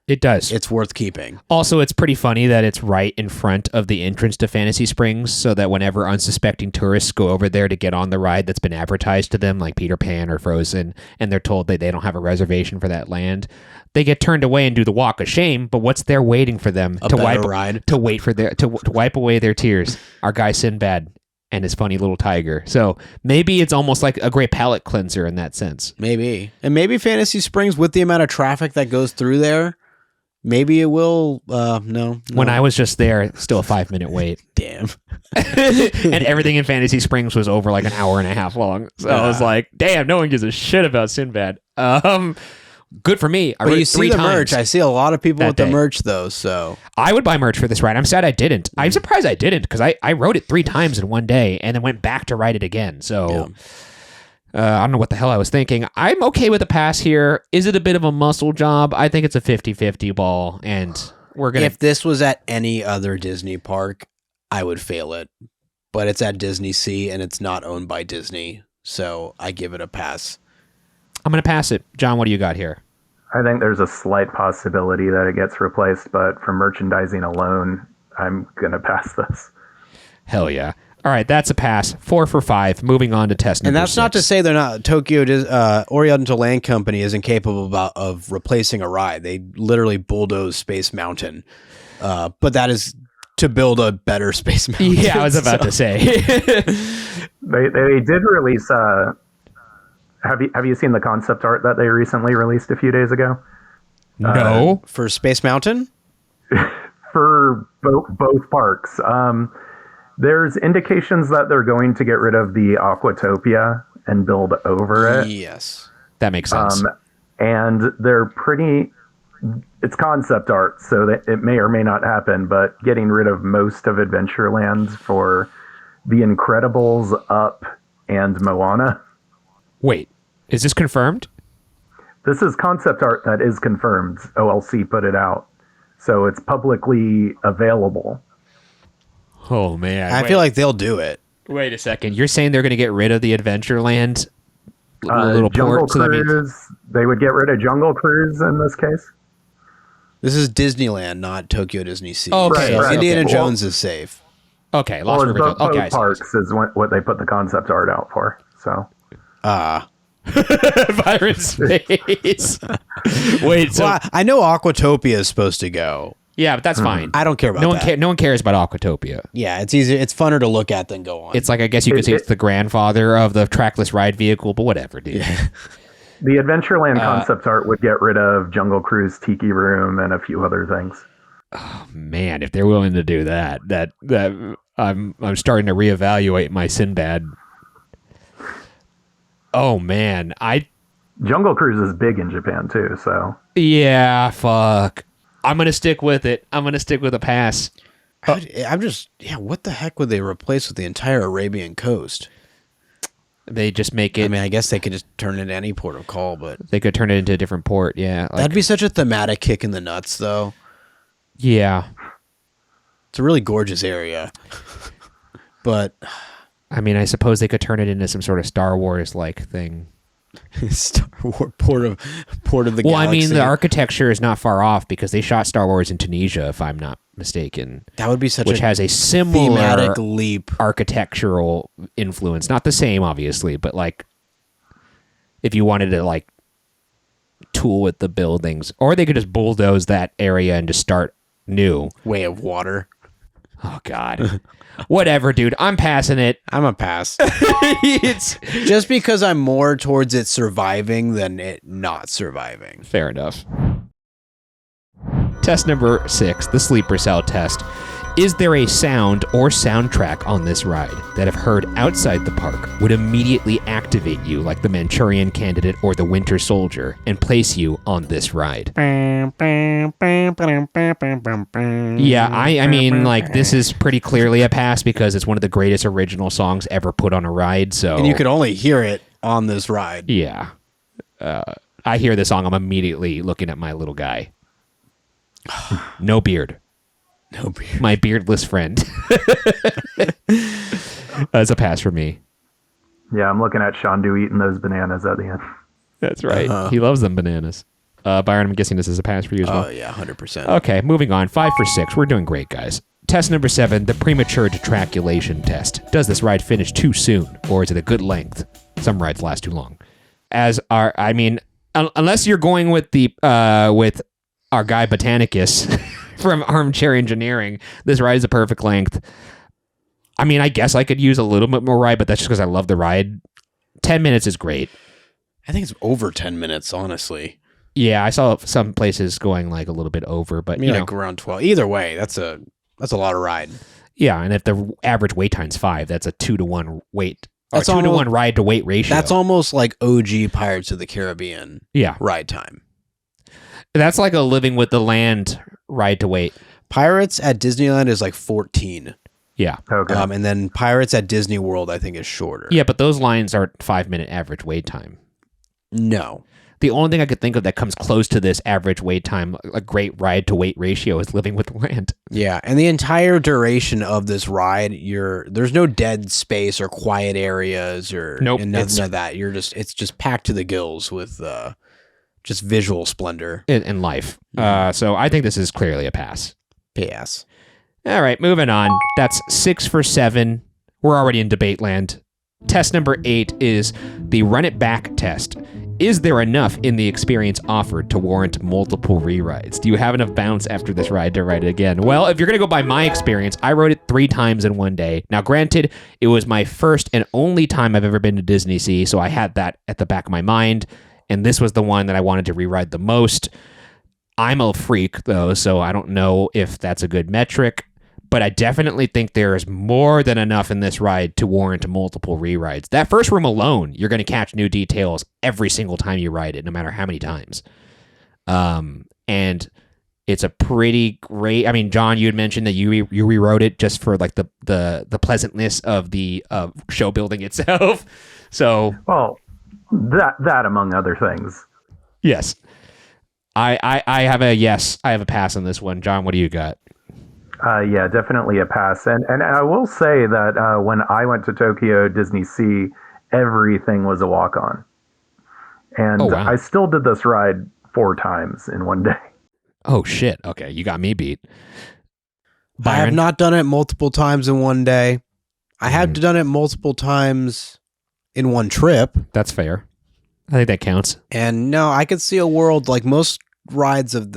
It does. It's worth keeping. Also, it's pretty funny that it's right in front of the entrance to Fantasy Springs, so that whenever unsuspecting tourists go over there to get on the ride that's been advertised to them, like Peter Pan or Frozen, and they're told that they don't have a reservation for that land, they get turned away and do the walk of shame. But what's there waiting for them to wipe away their tears? Our guy Sindbad and his funny little tiger. So maybe it's almost like a great palate cleanser in that sense. Maybe. And maybe Fantasy Springs, with the amount of traffic that goes through there, maybe it will. No. When I was just there, still a 5-minute wait. Damn. And everything in Fantasy Springs was over like an hour and a half long. So I was like, damn, no one gives a shit about Sinbad. Good for me. But you see the merch. I see a lot of people with the merch, though. So I would buy merch for this ride. I'm sad I didn't. I'm surprised I didn't, because I rode it 3 times in one day and then went back to ride it again. So I don't know what the hell I was thinking. I'm okay with a pass here. Is it a bit of a muscle job? I think it's a 50-50 ball, and we're gonna. If this was at any other Disney park, I would fail it. But it's at Disney Sea, and it's not owned by Disney, so I give it a pass. I'm gonna pass it. John, what do you got here? I think there's a slight possibility that it gets replaced, but for merchandising alone, I'm going to pass this. Hell yeah. All right, that's a pass. 4 for 5. Moving on to test number 6. And that's not to say they're not. Oriental Land Company isn't capable of replacing a ride. They literally bulldoze Space Mountain. But that is to build a better Space Mountain. Yeah, I was about to say. They did release... Have you seen the concept art that they recently released a few days ago? No. For Space Mountain? For both parks. There's indications that they're going to get rid of the Aquatopia and build over it. Yes. That makes sense. And they're pretty... It's concept art, so that it may or may not happen, but getting rid of most of Adventureland for The Incredibles, Up, and Moana. Wait, is this confirmed? This is concept art that is confirmed. OLC put it out. So it's publicly available. Oh, man. I feel like they'll do it. Wait a second. You're saying they're going to get rid of the Adventureland little Jungle port? So that Cruise. They would get rid of Jungle Cruise in this case. This is Disneyland, not Tokyo Disney Sea. Okay. So Right. Indiana Okay. Jones is safe. Okay, Lost River. Both Okay, I see. parks is what they put the concept art out for. So Byron's face. Wait, so Well, I know Aquatopia is supposed to go. yeah, but that's fine. I don't care about that. No one cares about Aquatopia. Yeah, it's easier. It's funner to look at than go on. It's like, I guess you could say it's the grandfather of the trackless ride vehicle, but whatever, dude. the Adventureland concept art would get rid of Jungle Cruise, Tiki Room, and a few other things. Man, if they're willing to do that I'm starting to reevaluate my Sinbad. Oh man, Jungle Cruise is big in Japan too, so yeah, fuck. I'm gonna stick with it. I'm gonna stick with a pass. I'm just, what the heck would they replace with the entire Arabian coast? They just make it. I mean, I guess they could just turn it into any port of call, but they could turn it into a different port. Yeah, that'd be such a thematic kick in the nuts, though. Yeah, it's a really gorgeous area, but I mean, I suppose they could turn it into some sort of Star Wars like thing. Star Wars port of the Well, galaxy. I mean, the architecture is not far off because they shot Star Wars in Tunisia, if I'm not mistaken. That would be such which a has a similar thematic leap. architectural influence. Not the same, obviously, but like if you wanted to like tool with the buildings, or they could just bulldoze that area and just start new. Way of water. Oh God. Whatever, dude. I'm passing it. I'm a pass. It's Just because I'm more towards it surviving than it not surviving. fair enough. Test number 6, the sleeper cell test. Is there a sound or soundtrack on this ride that, if heard outside the park, would immediately activate you like the Manchurian Candidate or the Winter Soldier and place you on this ride? Yeah, I mean, like, this is pretty clearly a pass because it's one of the greatest original songs ever put on a ride, so... And you could only hear it on this ride. Yeah. I hear the song, I'm immediately looking at my little guy. No beard. No beard. My beardless friend. That's a pass for me. yeah, I'm looking at Shandu eating those bananas at the end. That's right. He loves them bananas. Byron, I'm guessing this is a pass for you as well. Oh, yeah, 100%. Okay, moving on. 5 for 6. We're doing great, guys. Test number 7, the premature detraculation test. Does this ride finish too soon, or is it a good length? Some rides last too long. Unless you're going with with our guy Botanicus from Armchair Engineering, this ride is a perfect length. I mean, I guess I could use a little bit more ride, but that's just because I love the ride. 10 minutes is great. I think it's over 10 minutes, honestly. Yeah, I saw some places going like a little bit over, but like around 12. Either way, that's a lot of ride. Yeah, and if the average wait time's 5, that's a 2-to-1 wait. Or That's 2-to-1 ride to wait ratio. That's almost like OG Pirates of the Caribbean ride time. That's like a living with the land ride to wait. Pirates at Disneyland is like 14. Yeah. Okay. And then Pirates at Disney World, I think, is shorter. Yeah, but those lines are 5-minute average wait time. No. The only thing I could think of that comes close to this average wait time, a great ride to wait ratio, is living with the land. Yeah, and the entire duration of this ride, there's no dead space or quiet areas or nothing of that. It's just packed to the gills with just visual splendor in life. So I think this is clearly a pass. Pass. All right, moving on. That's 6 for 7. We're already in debate land. Test number 8 is the run it back test. Is there enough in the experience offered to warrant multiple rerides? Do you have enough bounce after this ride to ride it again? Well, if you're going to go by my experience, I rode it 3 times in one day. Now, granted, it was my first and only time I've ever been to Disney Sea, so I had that at the back of my mind, and this was the one that I wanted to reride the most. I'm a freak, though, so I don't know if that's a good metric, but I definitely think there is more than enough in this ride to warrant multiple re-rides. That first room alone, you're going to catch new details every single time you ride it, no matter how many times. And it's a pretty great. I mean, John, you had mentioned that you rewrote it just for like the pleasantness of the show building itself. So, well, that among other things. Yes, I have a yes. I have a pass on this one. John, what do you got? Yeah, definitely a pass. And I will say that when I went to Tokyo Disney Sea, everything was a walk-on. And wow. I still did this ride 4 times in one day. Oh, shit. Okay, you got me beat. I have not done it multiple times in one day. I have done it multiple times in one trip. That's fair. I think that counts. And no, I could see a world like most rides of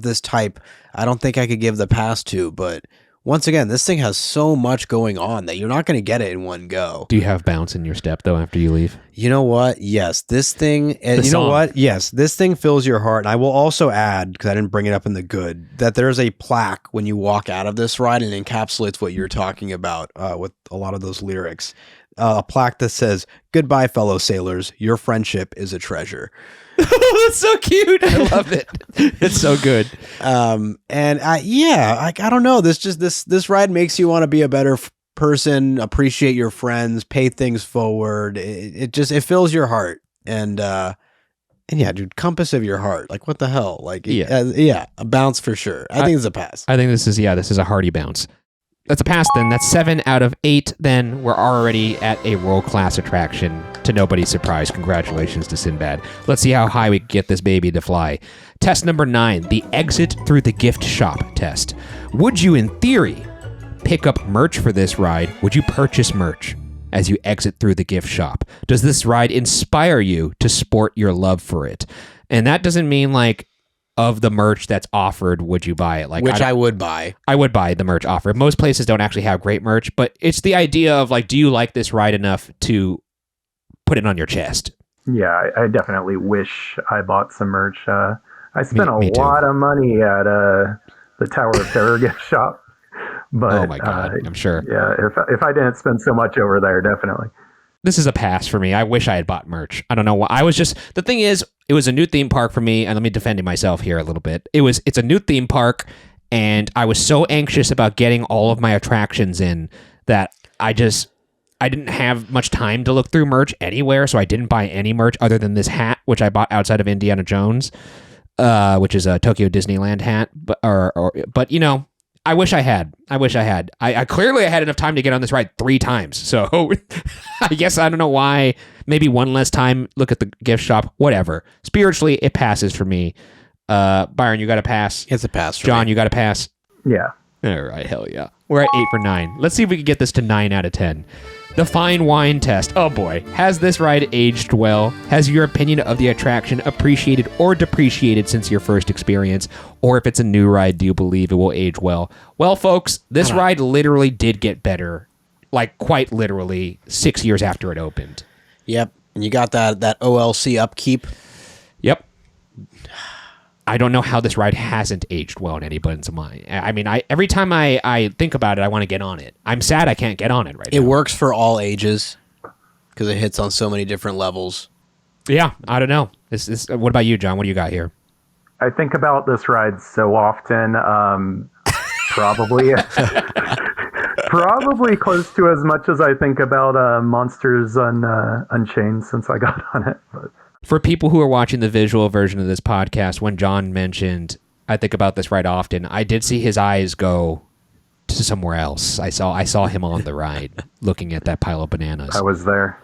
this type. I don't think I could give the pass to, but once again, this thing has so much going on that you're not going to get it in one go. Do you have bounce in your step though after you leave? You know what? Yes, this thing. Know what? Yes, this thing fills your heart. And I will also add, because I didn't bring it up in the good, that there's a plaque when you walk out of this ride and encapsulates what you're talking about with a lot of those lyrics. A plaque that says, "Goodbye, fellow sailors. Your friendship is a treasure." That's so cute. I love it. It's so good. I don't know. This ride makes you want to be a better person, appreciate your friends, pay things forward. It fills your heart. And yeah, dude, compass of your heart. Like, what the hell? Like, a bounce for sure. I think it's a pass. I think this is a hearty bounce. That's a pass then. That's 7 out of 8. Then we're already at a world-class attraction to nobody's surprise. Congratulations to Sindbad. Let's see how high we can get this baby to fly. Test number 9, the exit through the gift shop test. Would you, in theory, pick up merch for this ride? Would you purchase merch as you exit through the gift shop? Does this ride inspire you to sport your love for it? And that doesn't mean like, of the merch that's offered, would you buy it? Like, which I would buy. I would buy the merch offered. Most places don't actually have great merch, but it's the idea of like, do you like this ride enough to put it on your chest? Yeah, I definitely wish I bought some merch. I spent Me a too. lot of money at the Tower of Terror gift shop. But, oh my God, I'm sure. Yeah, if I didn't spend so much over there, definitely. This is a pass for me. I wish I had bought merch. I don't know why. The thing is, it was a new theme park for me, and let me defend myself here a little bit. It's a new theme park, and I was so anxious about getting all of my attractions in that I didn't have much time to look through merch anywhere, so I didn't buy any merch other than this hat, which I bought outside of Indiana Jones, which is a Tokyo Disneyland hat. But you know, I wish I had. I clearly I had enough time to get on this ride 3 times. So I guess I don't know why. Maybe one less time. Look at the gift shop. Whatever. Spiritually, it passes for me. Byron, you got to pass. It's a pass. John, you got to pass. Yeah. All right, hell yeah. We're at 8 for 9. Let's see if we can get this to 9 out of 10. The fine wine test. Oh boy. Has this ride aged well? Has your opinion of the attraction appreciated or depreciated since your first experience? Or if it's a new ride, do you believe it will age well? Well, folks, this ride literally did get better. Like, quite literally, 6 years after it opened. Yep. And you got that OLC upkeep. Yep. I don't know how this ride hasn't aged well in anybody's mind. I mean, every time I think about it, I want to get on it. I'm sad I can't get on it right now. It works for all ages because it hits on so many different levels. Yeah, I don't know. What about you, John? What do you got here? I think about this ride so often. Probably close to as much as I think about Monsters Unchained since I got on it. But. For people who are watching the visual version of this podcast, when John mentioned, I think about this ride often, I did see his eyes go to somewhere else. I saw him on the ride looking at that pile of bananas. I was there.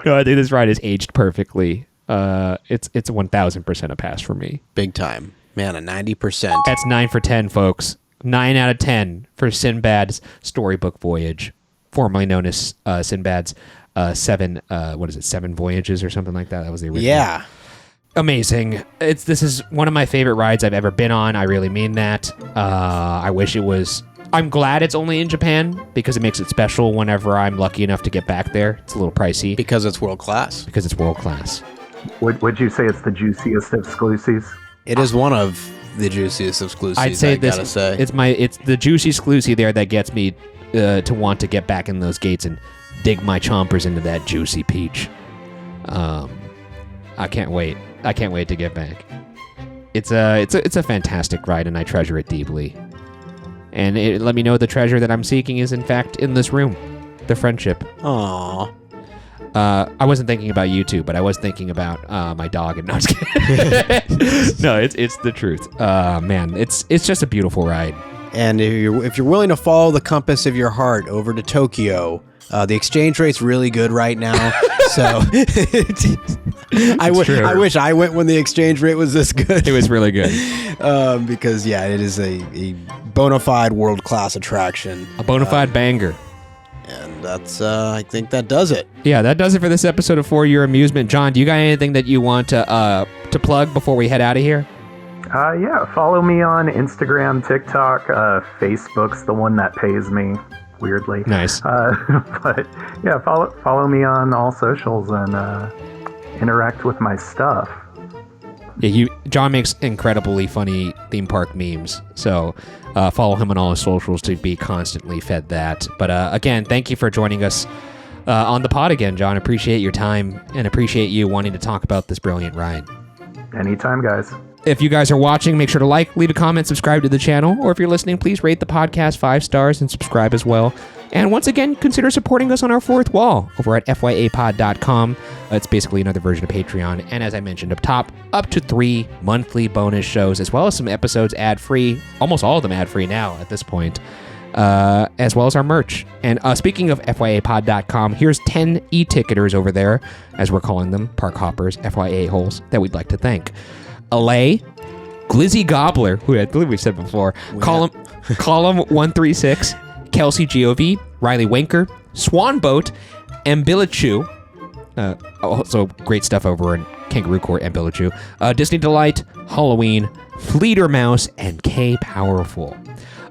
No, I think this ride is aged perfectly. It's 1000% a pass for me. Big time. Man, a 90%. That's 9 for 10, folks. 9 out of 10 for Sinbad's Storybook Voyage, formerly known as Sinbad's 7 voyages or something like that. That was the original. Yeah. Amazing. This is one of my favorite rides I've ever been on. I really mean that. I wish it was. I'm glad it's only in Japan because it makes it special whenever I'm lucky enough to get back there. It's a little pricey. Because it's world class. Would you say it's the juiciest of exclusives? It is one of the juiciest exclusives. I'd say gotta say. It's the juicy exclusive there that gets me to want to get back in those gates and dig my chompers into that juicy peach. I can't wait. I can't wait to get back. It's a fantastic ride, and I treasure it deeply. And it let me know the treasure that I'm seeking is in fact in this room, the friendship. Aww. I wasn't thinking about you two, but I was thinking about my dog. And no, I'm just kidding. No, it's the truth. Man, it's just a beautiful ride. And if you're willing to follow the compass of your heart over to Tokyo, the exchange rate's really good right now. So I wish I went when the exchange rate was this good. It was really good. Because it is a bona fide world class attraction. A bona fide banger. And that's I think that does it. Yeah, that does it for this episode of For Your Amusement. John, do you got anything that you want to plug before we head out of here? Yeah, follow me on Instagram, TikTok, Facebook's the one that pays me, weirdly. Nice. But yeah, follow me on all socials and interact with my stuff. Yeah, John makes incredibly funny theme park memes, so follow him on all his socials to be constantly fed that. But again, thank you for joining us on the pod again, John. Appreciate your time and appreciate you wanting to talk about this brilliant ride. Anytime, guys. If you guys are watching, make sure to like, leave a comment, subscribe to the channel, or if you're listening, please rate the podcast 5 stars and subscribe as well. And once again, consider supporting us on our fourth wall over at fyapod.com. It's basically another version of Patreon. And as I mentioned up top, up to 3 monthly bonus shows, as well as some episodes ad-free, almost all of them ad-free now at this point, as well as our merch. And speaking of fyapod.com, here's 10 e-ticketers over there, as we're calling them, park hoppers, FYA holes, that we'd like to thank. Alay, Glizzy Gobbler, who I believe we've said before, Column 136, Kelsey Gov, Riley Winker, Swanboat, Ambilichu, also great stuff over in Kangaroo Court, Ambilichu, Disney Delight, Halloween, Fleeter Mouse, and K Powerful.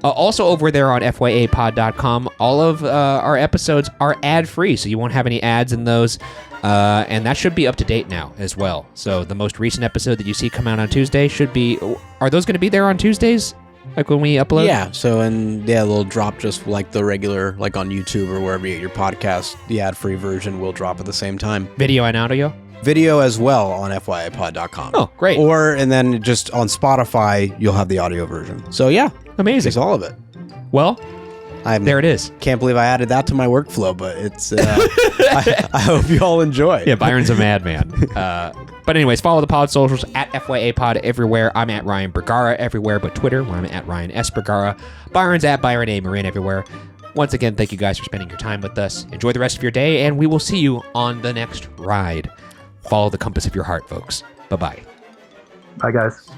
Also over there on fyapod.com, all of our episodes are ad-free, so you won't have any ads in those. And that should be up to date now as well. So the most recent episode that you see come out on Tuesday should be... Are those going to be there on Tuesdays? Like when we upload? Yeah, they'll drop just like the regular, like on YouTube or wherever you get your podcast. The ad-free version will drop at the same time. Video and audio? Video as well on fyapod.com. Oh, great. And then just on Spotify, you'll have the audio version. So yeah. Amazing. It's all of it. Well... there it is. Can't believe I added that to my workflow, but it's. I hope you all enjoy. Yeah, Byron's a madman. But anyways, follow the pod socials at FYA Pod everywhere. I'm at Ryan Bergara everywhere, but Twitter, where I'm at Ryan S. Bergara. Byron's at Byron A. Marin everywhere. Once again, thank you guys for spending your time with us. Enjoy the rest of your day, and we will see you on the next ride. Follow the compass of your heart, folks. Bye-bye. Bye, guys.